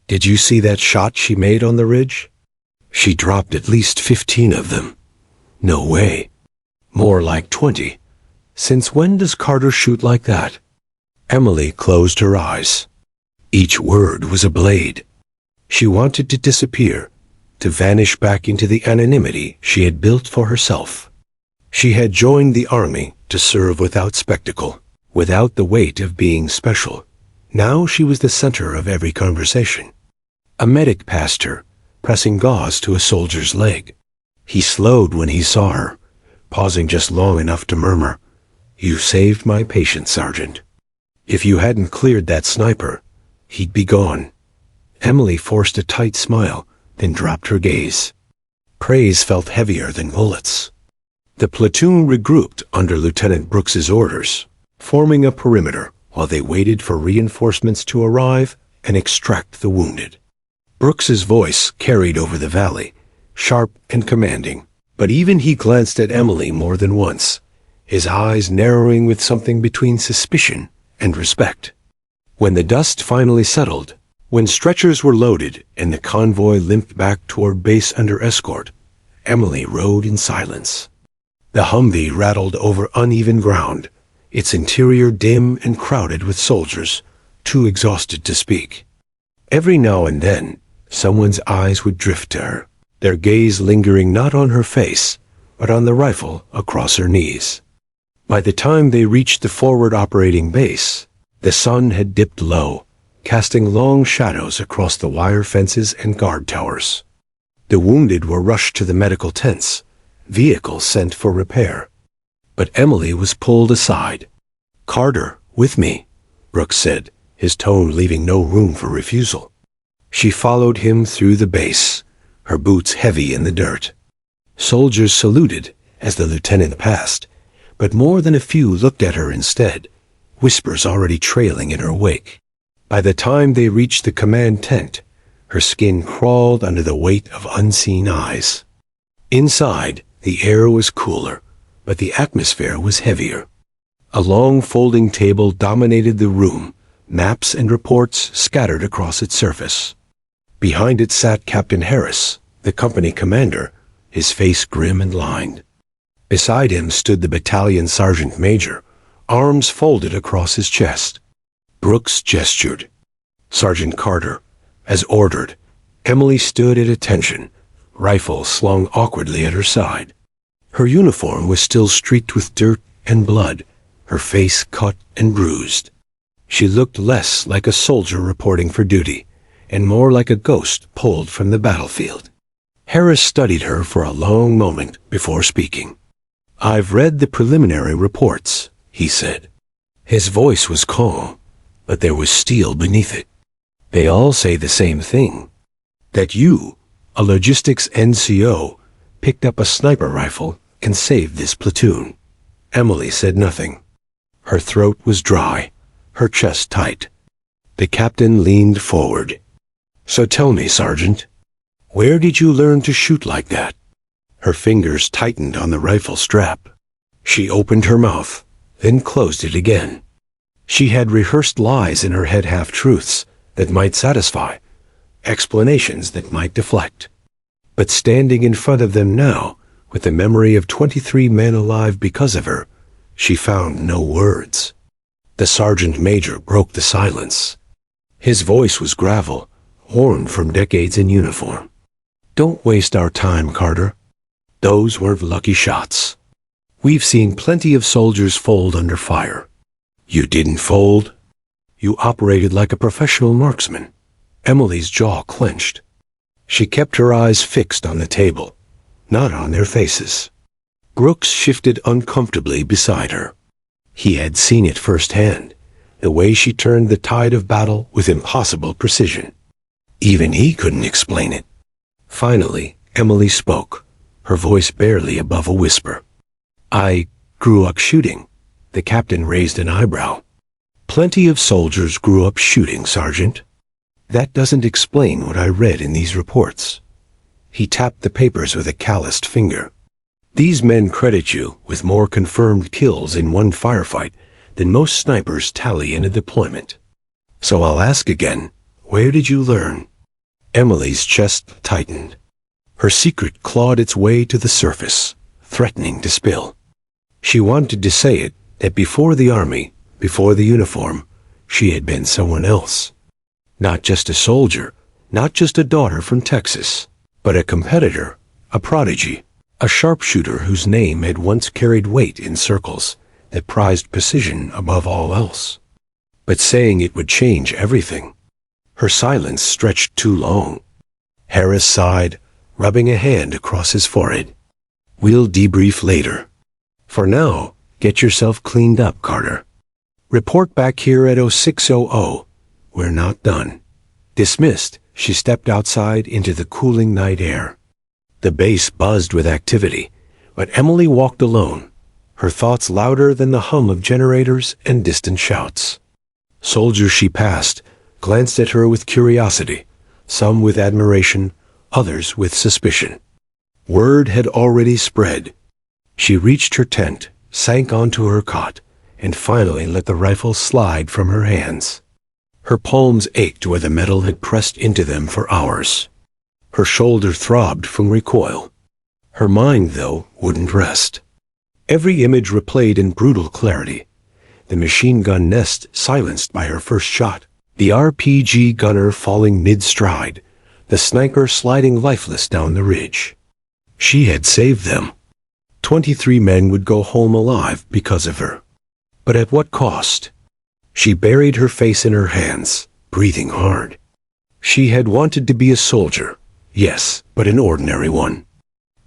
Did you see that shot she made on the ridge? She dropped at least 15 of them. No way. More like 20. Since when does Carter shoot like that? Emily closed her eyes. Each word was a blade. She wanted to disappear, to vanish back into the anonymity she had built for herself. She had joined the army to serve without spectacle, without the weight of being special. Now she was the center of every conversation. A medic passed her, pressing gauze to a soldier's leg. He slowed when he saw her, pausing just long enough to murmur, "You saved my patient, Sergeant. If you hadn't cleared that sniper, he'd be gone." Emily forced a tight smile, then dropped her gaze. Praise felt heavier than bullets. The platoon regrouped under Lieutenant Brooks's orders, forming a perimeter while they waited for reinforcements to arrive and extract the wounded. Brooks's voice carried over the valley, sharp and commanding, but even he glanced at Emily more than once, his eyes narrowing with something between suspicion and respect. When the dust finally settled, when stretchers were loaded and the convoy limped back toward base under escort, Emily rode in silence. The Humvee rattled over uneven ground, its interior dim and crowded with soldiers, too exhausted to speak. Every now and then, someone's eyes would drift to her, their gaze lingering not on her face, but on the rifle across her knees. By the time they reached the forward operating base, the sun had dipped low, casting long shadows across the wire fences and guard towers. The wounded were rushed to the medical tents, vehicles sent for repair. But Emily was pulled aside. "Carter, with me," Brooks said, his tone leaving no room for refusal. She followed him through the base, her boots heavy in the dirt. Soldiers saluted as the lieutenant passed, but more than a few looked at her instead, whispers already trailing in her wake. By the time they reached the command tent, her skin crawled under the weight of unseen eyes. Inside, the air was cooler, but the atmosphere was heavier. A long folding table dominated the room, maps and reports scattered across its surface. Behind it sat Captain Harris, the company commander, his face grim and lined. Beside him stood the battalion sergeant major, arms folded across his chest. Brooks gestured. "Sergeant Carter," as ordered. Emily stood at attention, rifle slung awkwardly at her side. Her uniform was still streaked with dirt and blood, her face cut and bruised. She looked less like a soldier reporting for duty, and more like a ghost pulled from the battlefield. Harris studied her for a long moment before speaking. "I've read the preliminary reports," he said. His voice was calm, but there was steel beneath it. "They all say the same thing, that you, a logistics NCO, picked up a sniper rifle and saved this platoon." Emily said nothing. Her throat was dry, her chest tight. The captain leaned forward. "So tell me, Sergeant, where did you learn to shoot like that?" Her fingers tightened on the rifle strap. She opened her mouth, then closed it again. She had rehearsed lies in her head, half-truths that might satisfy, explanations that might deflect. But standing in front of them now, with the memory of 23 men alive because of her, she found no words. The sergeant major broke the silence. His voice was gravel, worn from decades in uniform. "Don't waste our time, Carter. Those weren't lucky shots. We've seen plenty of soldiers fold under fire. You didn't fold. You operated like a professional marksman." Emily's jaw clenched. She kept her eyes fixed on the table, not on their faces. Brooks shifted uncomfortably beside her. He had seen it firsthand, the way she turned the tide of battle with impossible precision. Even he couldn't explain it. Finally, Emily spoke, her voice barely above a whisper. "I grew up shooting." The captain raised an eyebrow. "Plenty of soldiers grew up shooting, Sergeant. That doesn't explain what I read in these reports." He tapped the papers with a calloused finger. "These men credit you with more confirmed kills in one firefight than most snipers tally in a deployment. So I'll ask again, where did you learn?" Emily's chest tightened. Her secret clawed its way to the surface, threatening to spill. She wanted to say it, that before the army, before the uniform, she had been someone else. Not just a soldier, not just a daughter from Texas, but a competitor, a prodigy, a sharpshooter whose name had once carried weight in circles that prized precision above all else. But saying it would change everything. Her silence stretched too long. Harris sighed, rubbing a hand across his forehead. "We'll debrief later. For now, get yourself cleaned up, Carter. Report back here at 0600. We're not done." Dismissed, she stepped outside into the cooling night air. The base buzzed with activity, but Emily walked alone, her thoughts louder than the hum of generators and distant shouts. Soldiers she passed glanced at her with curiosity, some with admiration, others with suspicion. Word had already spread. She reached her tent, sank onto her cot, and finally let the rifle slide from her hands. Her palms ached where the metal had pressed into them for hours. Her shoulder throbbed from recoil. Her mind, though, wouldn't rest. Every image replayed in brutal clarity. The machine gun nest silenced by her first shot, the RPG gunner falling mid-stride, the sniper sliding lifeless down the ridge. She had saved them. 23 men would go home alive because of her. But at what cost? She buried her face in her hands, breathing hard. She had wanted to be a soldier, yes, but an ordinary one.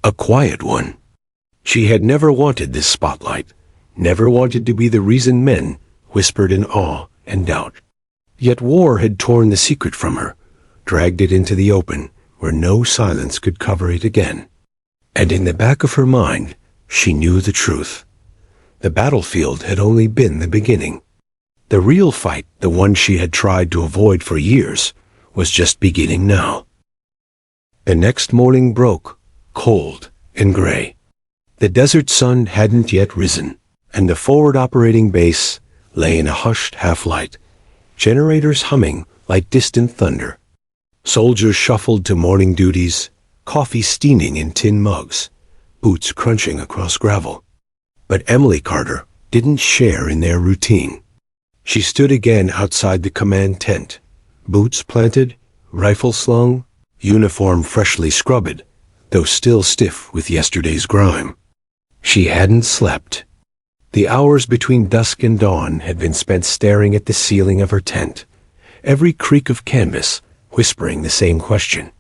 A quiet one. She had never wanted this spotlight, never wanted to be the reason men whispered in awe and doubt. Yet war had torn the secret from her, dragged it into the open, where no silence could cover it again. And in the back of her mind, she knew the truth. The battlefield had only been the beginning. The real fight, the one she had tried to avoid for years, was just beginning now. The next morning broke, cold and gray. The desert sun hadn't yet risen, and the forward operating base lay in a hushed half-light, generators humming like distant thunder. Soldiers shuffled to morning duties, coffee steaming in tin mugs, boots crunching across gravel. But Emily Carter didn't share in their routine. She stood again outside the command tent, boots planted, rifle slung, uniform freshly scrubbed, though still stiff with yesterday's grime. She hadn't slept. The hours between dusk and dawn had been spent staring at the ceiling of her tent, every creak of canvas whispering the same question.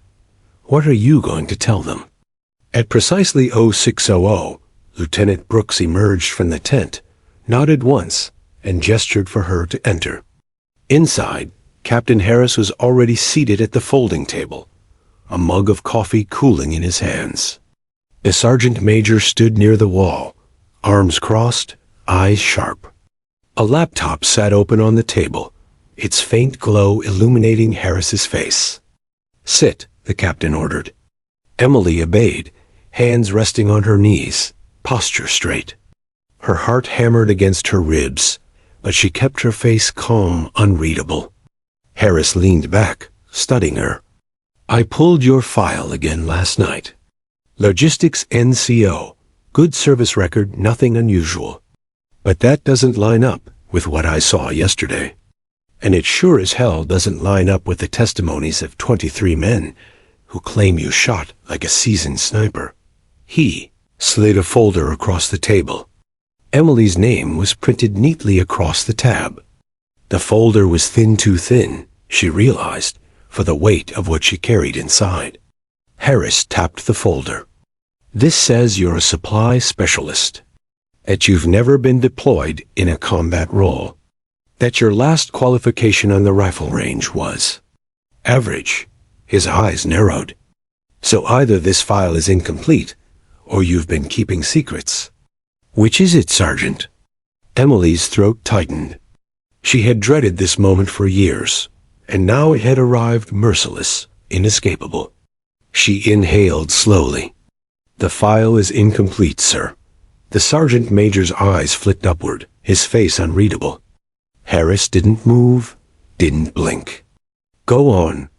What are you going to tell them? At precisely 0600, Lieutenant Brooks emerged from the tent, nodded once, and gestured for her to enter. Inside, Captain Harris was already seated at the folding table, a mug of coffee cooling in his hands. The sergeant major stood near the wall, arms crossed, eyes sharp. A laptop sat open on the table, its faint glow illuminating Harris's face. "Sit," the captain ordered. Emily obeyed, hands resting on her knees, posture straight. Her heart hammered against her ribs, but she kept her face calm, unreadable. Harris leaned back, studying her. "I pulled your file again last night. Logistics NCO, good service record, nothing unusual. But that doesn't line up with what I saw yesterday. And it sure as hell doesn't line up with the testimonies of 23 men who claim you shot like a seasoned sniper." He slid a folder across the table. Emily's name was printed neatly across the tab. The folder was too thin, she realized, for the weight of what she carried inside. Harris tapped the folder. "This says you're a supply specialist. That you've never been deployed in a combat role. That your last qualification on the rifle range was average." His eyes narrowed. "So either this file is incomplete, or you've been keeping secrets. Which is it, Sergeant?" Emily's throat tightened. She had dreaded this moment for years, and now it had arrived merciless, inescapable. She inhaled slowly. "The file is incomplete, sir." The sergeant major's eyes flicked upward, his face unreadable. Harris didn't move, didn't blink. "Go on."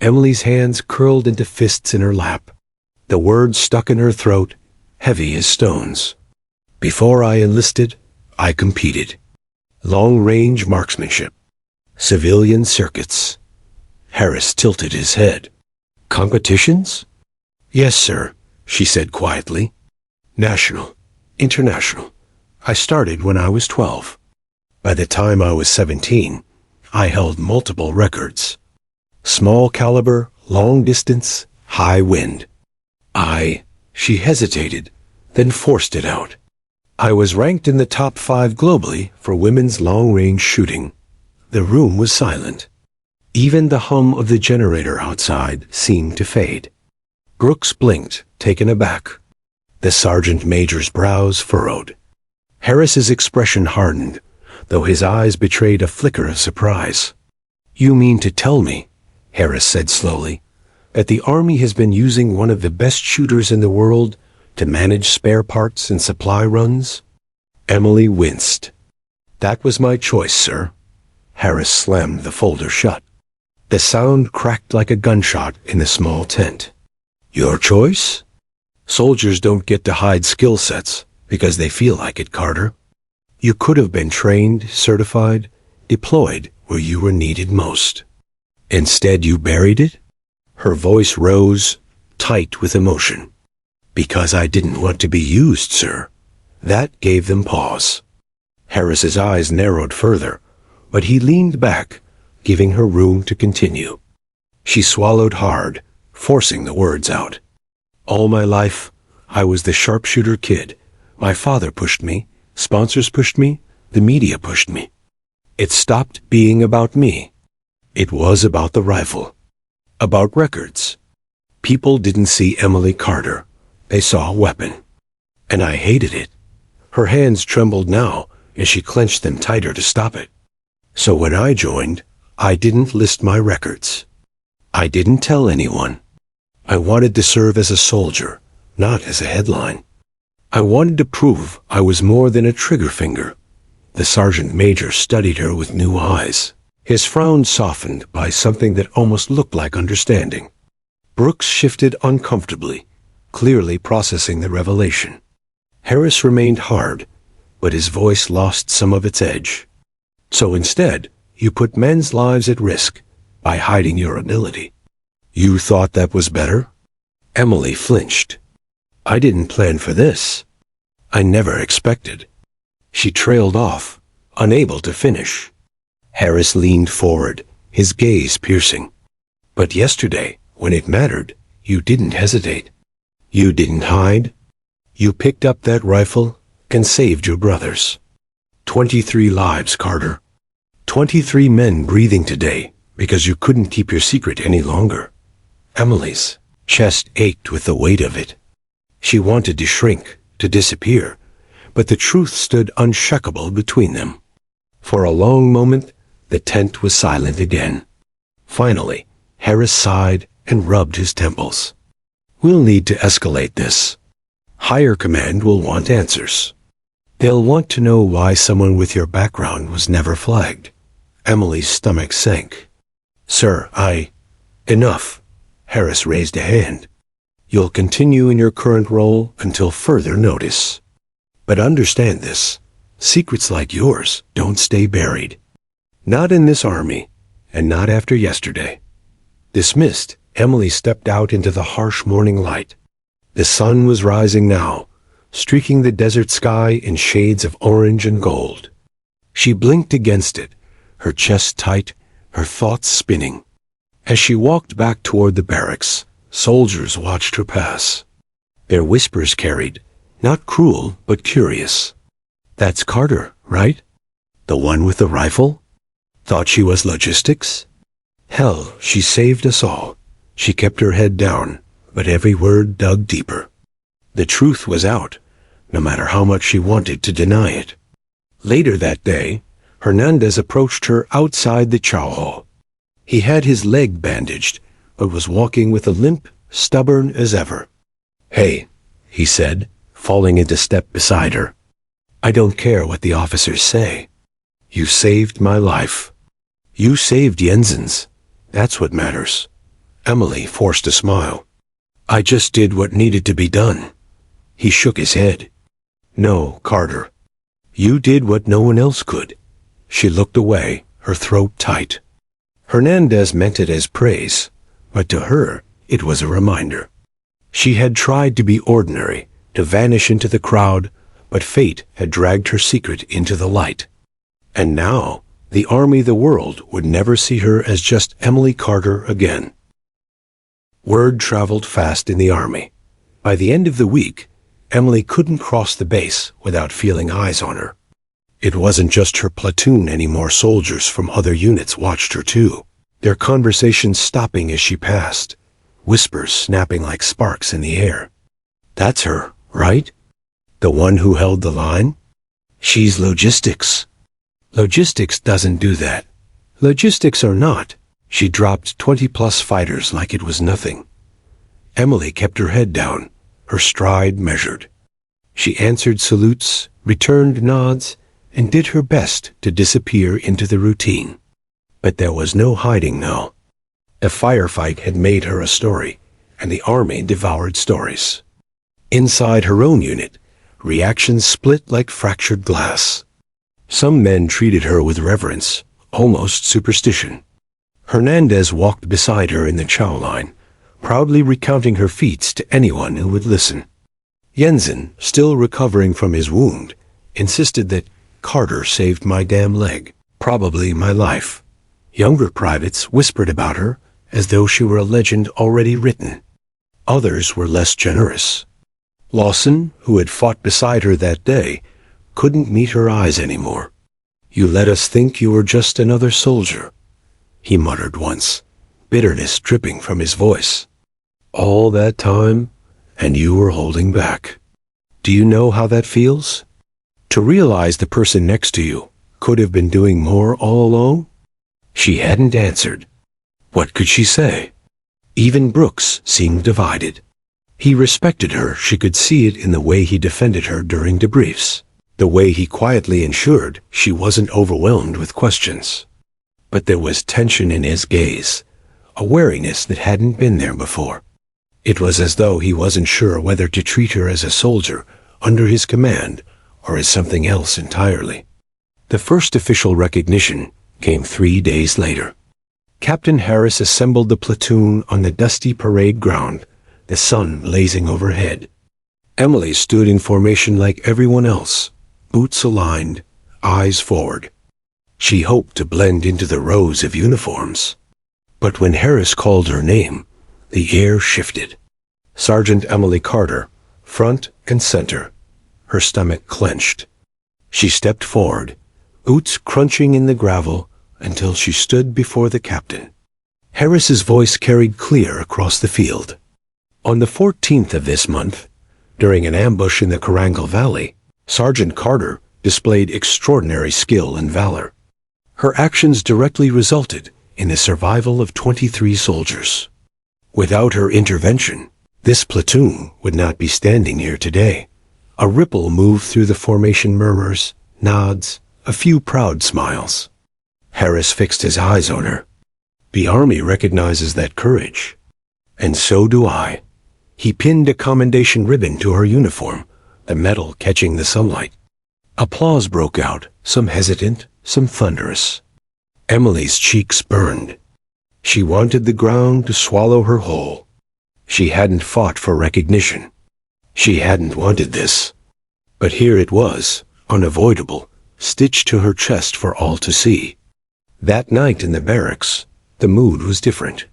Emily's hands curled into fists in her lap. The words stuck in her throat, heavy as stones. "Before I enlisted, I competed. Long-range marksmanship. Civilian circuits." Harris tilted his head. "Competitions?" "Yes, sir," she said quietly. "National, international. I started when I was 12. By the time I was 17, I held multiple records. Small caliber, long distance, high wind. She hesitated, then forced it out. "I was ranked in the top 5 globally for women's long-range shooting." The room was silent. Even the hum of the generator outside seemed to fade. Brooks blinked, taken aback. The sergeant major's brows furrowed. Harris's expression hardened, though his eyes betrayed a flicker of surprise. "You mean to tell me," Harris said slowly, "that the Army has been using one of the best shooters in the world to manage spare parts and supply runs?" Emily winced. "That was my choice, sir." Harris slammed the folder shut. The sound cracked like a gunshot in the small tent. "Your choice? Soldiers don't get to hide skill sets because they feel like it, Carter. You could have been trained, certified, deployed where you were needed most. Instead, you buried it?" Her voice rose, tight with emotion. "Because I didn't want to be used, sir." That gave them pause. Harris's eyes narrowed further, but he leaned back, giving her room to continue. She swallowed hard, forcing the words out. "All my life, I was the sharpshooter kid. My father pushed me, sponsors pushed me, the media pushed me. It stopped being about me. It was about the rifle. About records. People didn't see Emily Carter. They saw a weapon. And I hated it." Her hands trembled now, and she clenched them tighter to stop it. "So when I joined, I didn't list my records. I didn't tell anyone. I wanted to serve as a soldier, not as a headline. I wanted to prove I was more than a trigger finger." The sergeant major studied her with new eyes. His frown softened by something that almost looked like understanding. Brooks shifted uncomfortably, clearly processing the revelation. Harris remained hard, but his voice lost some of its edge. "So instead, you put men's lives at risk by hiding your ability. You thought that was better?" Emily flinched. "I didn't plan for this. I never expected." She trailed off, unable to finish. Harris leaned forward, his gaze piercing. "But yesterday, when it mattered, you didn't hesitate. You didn't hide. You picked up that rifle and saved your brothers. 23 lives, Carter. 23 men breathing today because you couldn't keep your secret any longer." Emily's chest ached with the weight of it. She wanted to shrink, to disappear, but the truth stood unshakable between them. For a long moment, the tent was silent again. Finally, Harris sighed and rubbed his temples. "We'll need to escalate this. Higher command will want answers. They'll want to know why someone with your background was never flagged." Emily's stomach sank. "Sir, Enough." Harris raised a hand. "You'll continue in your current role until further notice. But understand this, secrets like yours don't stay buried. Not in this army, and not after yesterday." Dismissed, Emily stepped out into the harsh morning light. The sun was rising now, streaking the desert sky in shades of orange and gold. She blinked against it, her chest tight, her thoughts spinning. As she walked back toward the barracks, soldiers watched her pass. Their whispers carried, not cruel, but curious. "That's Carter, right? The one with the rifle? Thought she was logistics? Hell, she saved us all." She kept her head down, but every word dug deeper. The truth was out, no matter how much she wanted to deny it. Later that day, Hernandez approached her outside the chow hall. He had his leg bandaged, but was walking with a limp, stubborn as ever. "Hey," he said, falling into step beside her. "I don't care what the officers say. You saved my life. You saved Jensen's. That's what matters." Emily forced a smile. "I just did what needed to be done." He shook his head. "No, Carter. You did what no one else could." She looked away, her throat tight. Hernandez meant it as praise, but to her it was a reminder. She had tried to be ordinary, to vanish into the crowd, but fate had dragged her secret into the light. And now, the army the world would never see her as just Emily Carter again. Word traveled fast in the army. By the end of the week, Emily couldn't cross the base without feeling eyes on her. It wasn't just her platoon anymore. Soldiers from other units watched her too, their conversations stopping as she passed, whispers snapping like sparks in the air. "That's her, right? The one who held the line? She's logistics." "Logistics doesn't do that. Logistics are not." She dropped 20-plus fighters like it was nothing. Emily kept her head down, her stride measured. She answered salutes, returned nods, and did her best to disappear into the routine. But there was no hiding now. A firefight had made her a story, and the army devoured stories. Inside her own unit, reactions split like fractured glass. Some men treated her with reverence, almost superstition. Hernandez walked beside her in the chow line, proudly recounting her feats to anyone who would listen. Jensen, still recovering from his wound, insisted that "Carter saved my damn leg, probably my life." Younger privates whispered about her as though she were a legend already written. Others were less generous. Lawson, who had fought beside her that day, couldn't meet her eyes anymore. "You let us think you were just another soldier," he muttered once, bitterness dripping from his voice. "All that time, and you were holding back. Do you know how that feels? To realize the person next to you could have been doing more all along?" She hadn't answered. What could she say? Even Brooks seemed divided. He respected her. She could see it in the way he defended her during debriefs, the way he quietly ensured she wasn't overwhelmed with questions. But there was tension in his gaze, a wariness that hadn't been there before. It was as though he wasn't sure whether to treat her as a soldier under his command or as something else entirely. The first official recognition came 3 days later. Captain Harris assembled the platoon on the dusty parade ground, the sun blazing overhead. Emily stood in formation like everyone else, boots aligned, eyes forward. She hoped to blend into the rows of uniforms. But when Harris called her name, the air shifted. Sergeant Emily Carter, front and center, her stomach clenched. She stepped forward, boots crunching in the gravel, until she stood before the captain. Harris's voice carried clear across the field. On the 14th of this month, during an ambush in the Corangal Valley, Sergeant Carter displayed extraordinary skill and valor. Her actions directly resulted in the survival of 23 soldiers. Without her intervention, this platoon would not be standing here today. A ripple moved through the formation, murmurs, nods, a few proud smiles. Harris fixed his eyes on her. The Army recognizes that courage. And so do I. He pinned a commendation ribbon to her uniform, the metal catching the sunlight. Applause broke out, some hesitant, some thunderous. Emily's cheeks burned. She wanted the ground to swallow her whole. She hadn't fought for recognition. She hadn't wanted this. But here it was, unavoidable, stitched to her chest for all to see. That night in the barracks, the mood was different.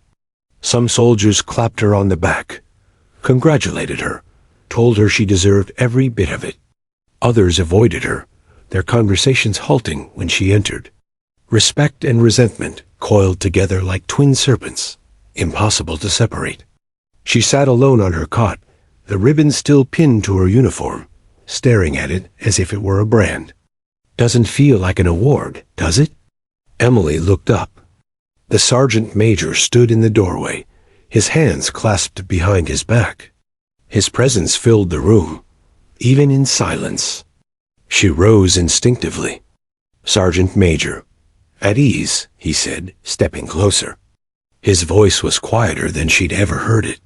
Some soldiers clapped her on the back, congratulated her, told her she deserved every bit of it. Others avoided her, their conversations halting when she entered. Respect and resentment coiled together like twin serpents, impossible to separate. She sat alone on her cot, the ribbon still pinned to her uniform, staring at it as if it were a brand. Doesn't feel like an award, does it? Emily looked up. The sergeant major stood in the doorway, his hands clasped behind his back. His presence filled the room, even in silence. She rose instinctively. "Sergeant Major." "At ease," he said, stepping closer. His voice was quieter than she'd ever heard it.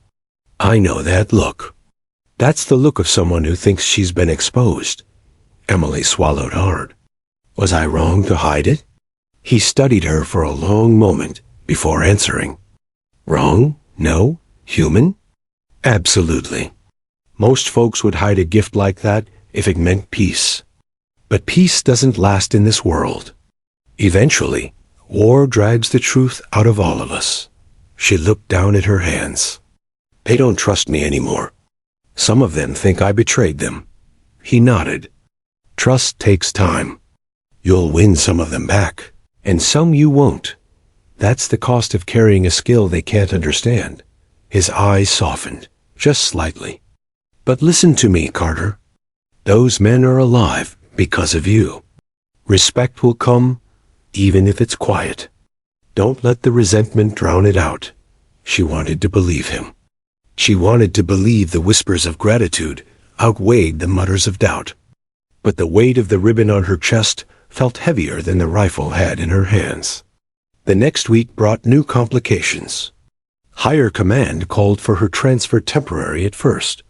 "I know that look. That's the look of someone who thinks she's been exposed." Emily swallowed hard. "Was I wrong to hide it?" He studied her for a long moment before answering. "Wrong? No? Human? Absolutely. Most folks would hide a gift like that if it meant peace. But peace doesn't last in this world. Eventually, war drags the truth out of all of us." She looked down at her hands. "They don't trust me anymore. Some of them think I betrayed them." He nodded. "Trust takes time. You'll win some of them back, and some you won't. That's the cost of carrying a skill they can't understand." His eyes softened, just slightly. "But listen to me, Carter. Those men are alive because of you. Respect will come, even if it's quiet. Don't let the resentment drown it out." She wanted to believe him. She wanted to believe the whispers of gratitude outweighed the mutters of doubt. But the weight of the ribbon on her chest felt heavier than the rifle had in her hands. The next week brought new complications. Higher command called for her transfer temporary at first,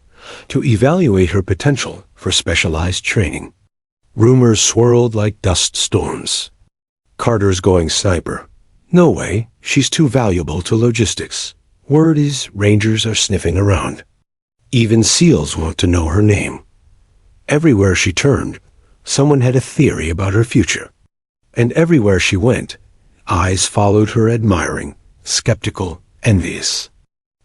to evaluate her potential for specialized training. Rumors swirled like dust storms. "Carter's going sniper. No way, she's too valuable to logistics." Word is Rangers are sniffing around. Even SEALs want to know her name. Everywhere she turned, someone had a theory about her future. And everywhere she went, eyes followed her admiring, skeptical, envious.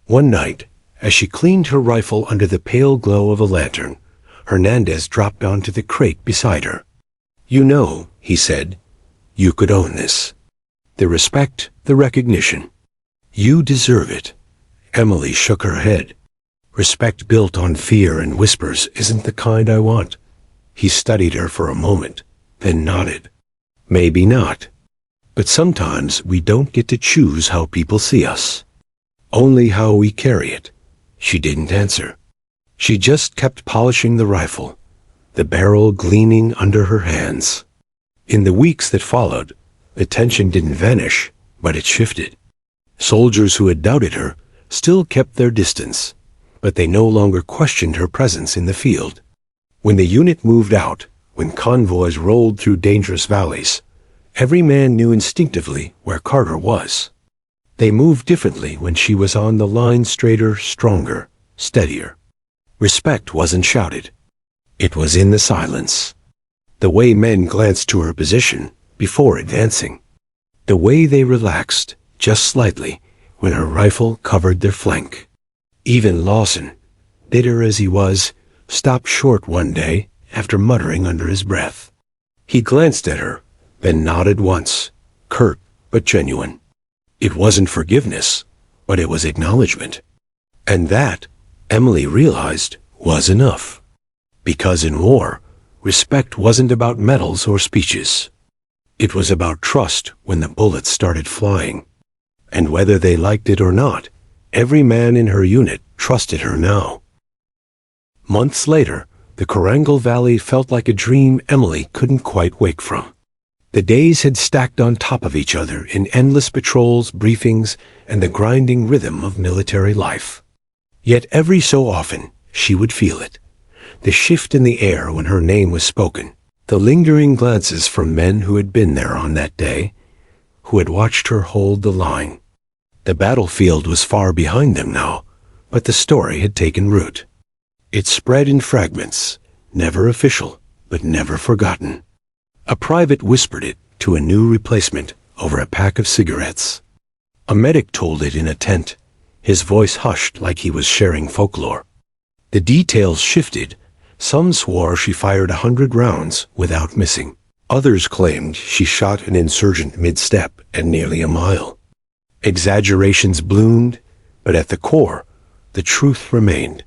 One night, as she cleaned her rifle under the pale glow of a lantern, Hernandez dropped onto the crate beside her. "You know," he said, "you could own this. The respect, the recognition. You deserve it." Emily shook her head. "Respect built on fear and whispers isn't the kind I want." He studied her for a moment, then nodded. "Maybe not. But sometimes we don't get to choose how people see us. Only how we carry it." She didn't answer. She just kept polishing the rifle, the barrel gleaming under her hands. In the weeks that followed, the tension didn't vanish, but it shifted. Soldiers who had doubted her still kept their distance, but they no longer questioned her presence in the field. When the unit moved out, when convoys rolled through dangerous valleys, every man knew instinctively where Carter was. They moved differently when she was on the line, straighter, stronger, steadier. Respect wasn't shouted. It was in the silence. The way men glanced to her position before advancing. The way they relaxed, just slightly, when her rifle covered their flank. Even Lawson, bitter as he was, stopped short one day after muttering under his breath. He glanced at her, then nodded once, curt but genuine. It wasn't forgiveness, but it was acknowledgement. And that, Emily realized, was enough. Because in war, respect wasn't about medals or speeches. It was about trust when the bullets started flying. And whether they liked it or not, every man in her unit trusted her now. Months later, the Korangal Valley felt like a dream Emily couldn't quite wake from. The days had stacked on top of each other in endless patrols, briefings, and the grinding rhythm of military life. Yet every so often, she would feel it. The shift in the air when her name was spoken, the lingering glances from men who had been there on that day, who had watched her hold the line. The battlefield was far behind them now, but the story had taken root. It spread in fragments, never official, but never forgotten. A private whispered it to a new replacement over a pack of cigarettes. A medic told it in a tent, his voice hushed like he was sharing folklore. The details shifted. Some swore she fired 100 rounds without missing. Others claimed she shot an insurgent mid-step at nearly a mile. Exaggerations bloomed, but at the core, the truth remained.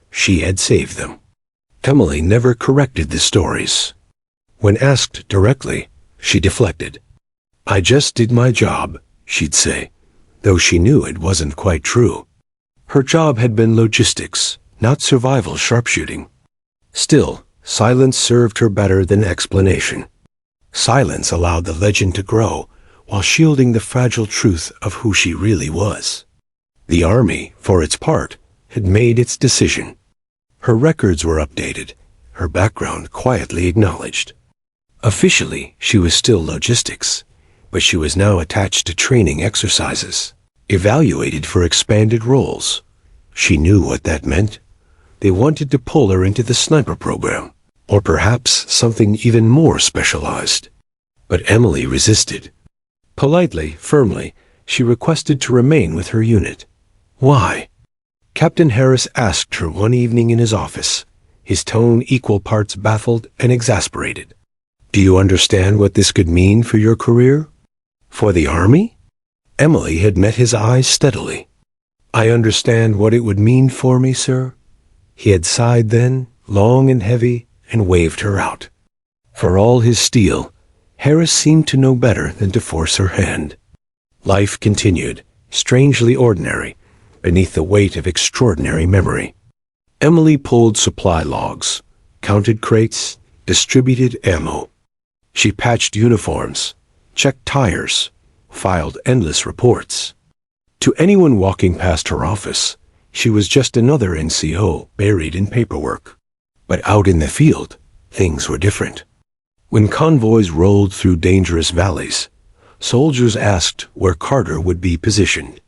She had saved them. Emily never corrected the stories. When asked directly, she deflected. "I just did my job," she'd say, though she knew it wasn't quite true. Her job had been logistics, not survival sharpshooting. Still, silence served her better than explanation. Silence allowed the legend to grow, while shielding the fragile truth of who she really was. The Army, for its part, had made its decision. Her records were updated, her background quietly acknowledged. Officially, she was still logistics, but she was now attached to training exercises, evaluated for expanded roles. She knew what that meant. They wanted to pull her into the sniper program, or perhaps something even more specialized. But Emily resisted. Politely, firmly, she requested to remain with her unit. Why? Captain Harris asked her one evening in his office, his tone equal parts baffled and exasperated. Do you understand what this could mean for your career? For the Army? Emily had met his eyes steadily. I understand what it would mean for me, sir. He had sighed then, long and heavy, and waved her out. For all his steel, Harris seemed to know better than to force her hand. Life continued, strangely ordinary, beneath the weight of extraordinary memory. Emily pulled supply logs, counted crates, distributed ammo. She patched uniforms, checked tires, filed endless reports. To anyone walking past her office, she was just another NCO buried in paperwork. But out in the field, things were different. When convoys rolled through dangerous valleys, soldiers asked where Carter would be positioned.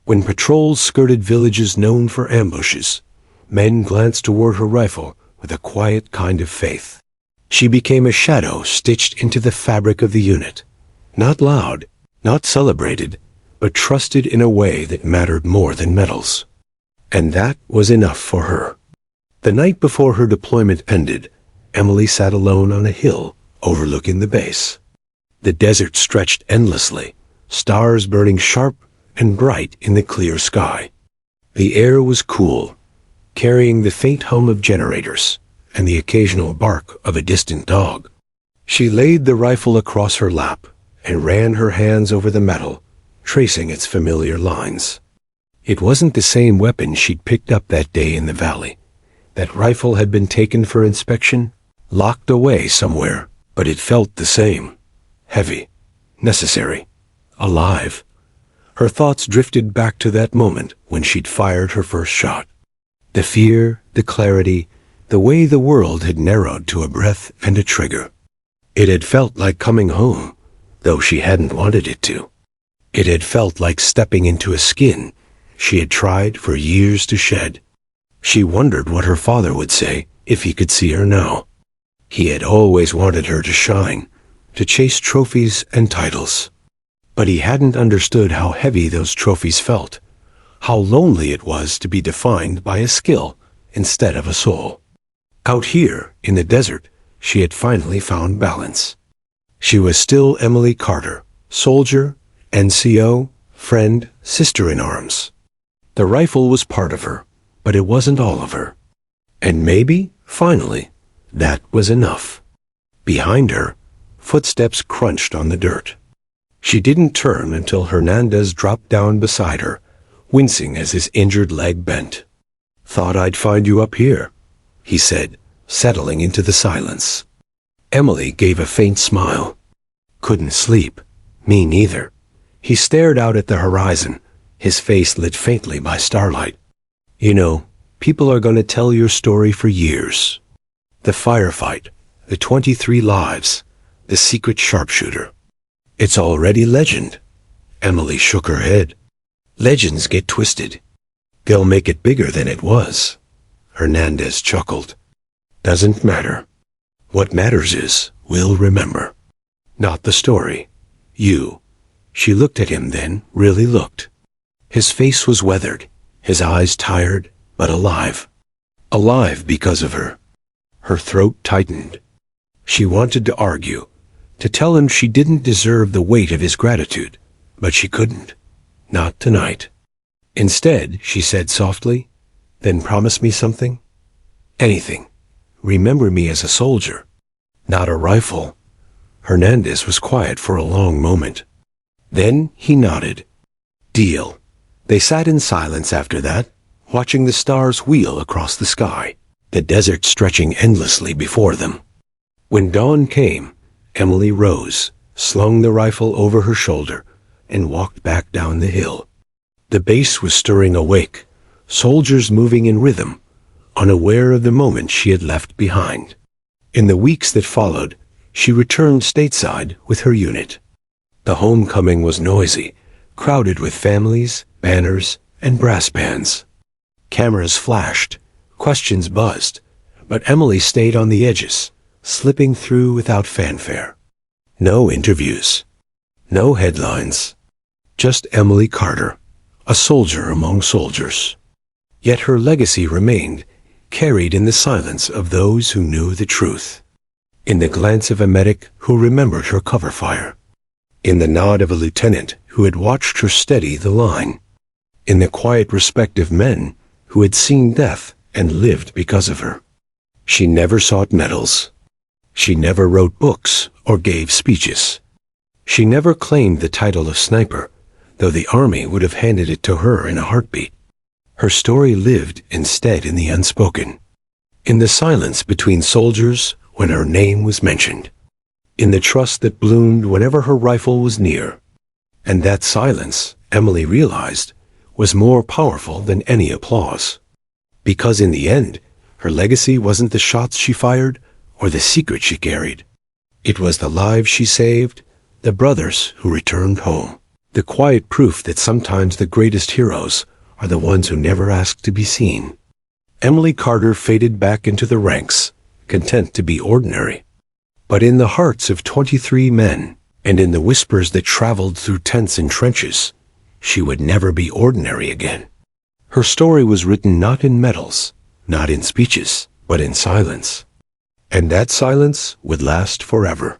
When patrols skirted villages known for ambushes, men glanced toward her rifle with a quiet kind of faith. She became a shadow stitched into the fabric of the unit. Not loud, not celebrated, but trusted in a way that mattered more than medals. And that was enough for her. The night before her deployment ended, Emily sat alone on a hill overlooking the base. The desert stretched endlessly, stars burning sharp and bright in the clear sky. The air was cool, carrying the faint hum of generators and the occasional bark of a distant dog. She laid the rifle across her lap and ran her hands over the metal, tracing its familiar lines. It wasn't the same weapon she'd picked up that day in the valley. That rifle had been taken for inspection, locked away somewhere, but it felt the same. Heavy, necessary, alive. Her thoughts drifted back to that moment when she'd fired her first shot. The fear, the clarity, the way the world had narrowed to a breath and a trigger. It had felt like coming home, though she hadn't wanted it to. It had felt like stepping into a skin she had tried for years to shed. She wondered what her father would say if he could see her now. He had always wanted her to shine, to chase trophies and titles. But he hadn't understood how heavy those trophies felt, how lonely it was to be defined by a skill instead of a soul. Out here, in the desert, she had finally found balance. She was still Emily Carter, soldier, NCO, friend, sister-in-arms. The rifle was part of her, but it wasn't all of her. And maybe, finally, that was enough. Behind her, footsteps crunched on the dirt. She didn't turn until Hernandez dropped down beside her, wincing as his injured leg bent. "Thought I'd find you up here," he said, settling into the silence. Emily gave a faint smile. Couldn't sleep. Me neither. He stared out at the horizon, his face lit faintly by starlight. You know, people are going to tell your story for years. The firefight, the 23 lives, the secret sharpshooter. It's already legend. Emily shook her head. Legends get twisted. They'll make it bigger than it was. Hernandez chuckled. Doesn't matter. What matters is, we'll remember. Not the story. You. She looked at him then, really looked. His face was weathered, his eyes tired, but alive. Alive because of her. Her throat tightened. She wanted to argue, to tell him she didn't deserve the weight of his gratitude, but she couldn't. Not tonight. Instead, she said softly, "Then promise me something? Anything. Remember me as a soldier, not a rifle." Hernandez was quiet for a long moment. Then he nodded. Deal. They sat in silence after that, watching the stars wheel across the sky, the desert stretching endlessly before them. When dawn came, Emily rose, slung the rifle over her shoulder, and walked back down the hill. The base was stirring awake, soldiers moving in rhythm, unaware of the moment she had left behind. In the weeks that followed, she returned stateside with her unit. The homecoming was noisy, crowded with families, banners, and brass bands. Cameras flashed, questions buzzed, but Emily stayed on the edges, slipping through without fanfare. No interviews, no headlines, just Emily Carter, a soldier among soldiers. Yet her legacy remained, carried in the silence of those who knew the truth, in the glance of a medic who remembered her cover fire, in the nod of a lieutenant who had watched her steady the line, in the quiet respect of men who had seen death and lived because of her. She never sought medals. She never wrote books or gave speeches. She never claimed the title of sniper, though the army would have handed it to her in a heartbeat. Her story lived instead in the unspoken, in the silence between soldiers when her name was mentioned, in the trust that bloomed whenever her rifle was near. And that silence, Emily realized, was more powerful than any applause. Because in the end, her legacy wasn't the shots she fired or the secret she carried. It was the lives she saved, the brothers who returned home, the quiet proof that sometimes the greatest heroes are the ones who never ask to be seen. Emily Carter faded back into the ranks, content to be ordinary. But in the hearts of 23 men, and in the whispers that traveled through tents and trenches, she would never be ordinary again. Her story was written not in medals, not in speeches, but in silence. And that silence would last forever.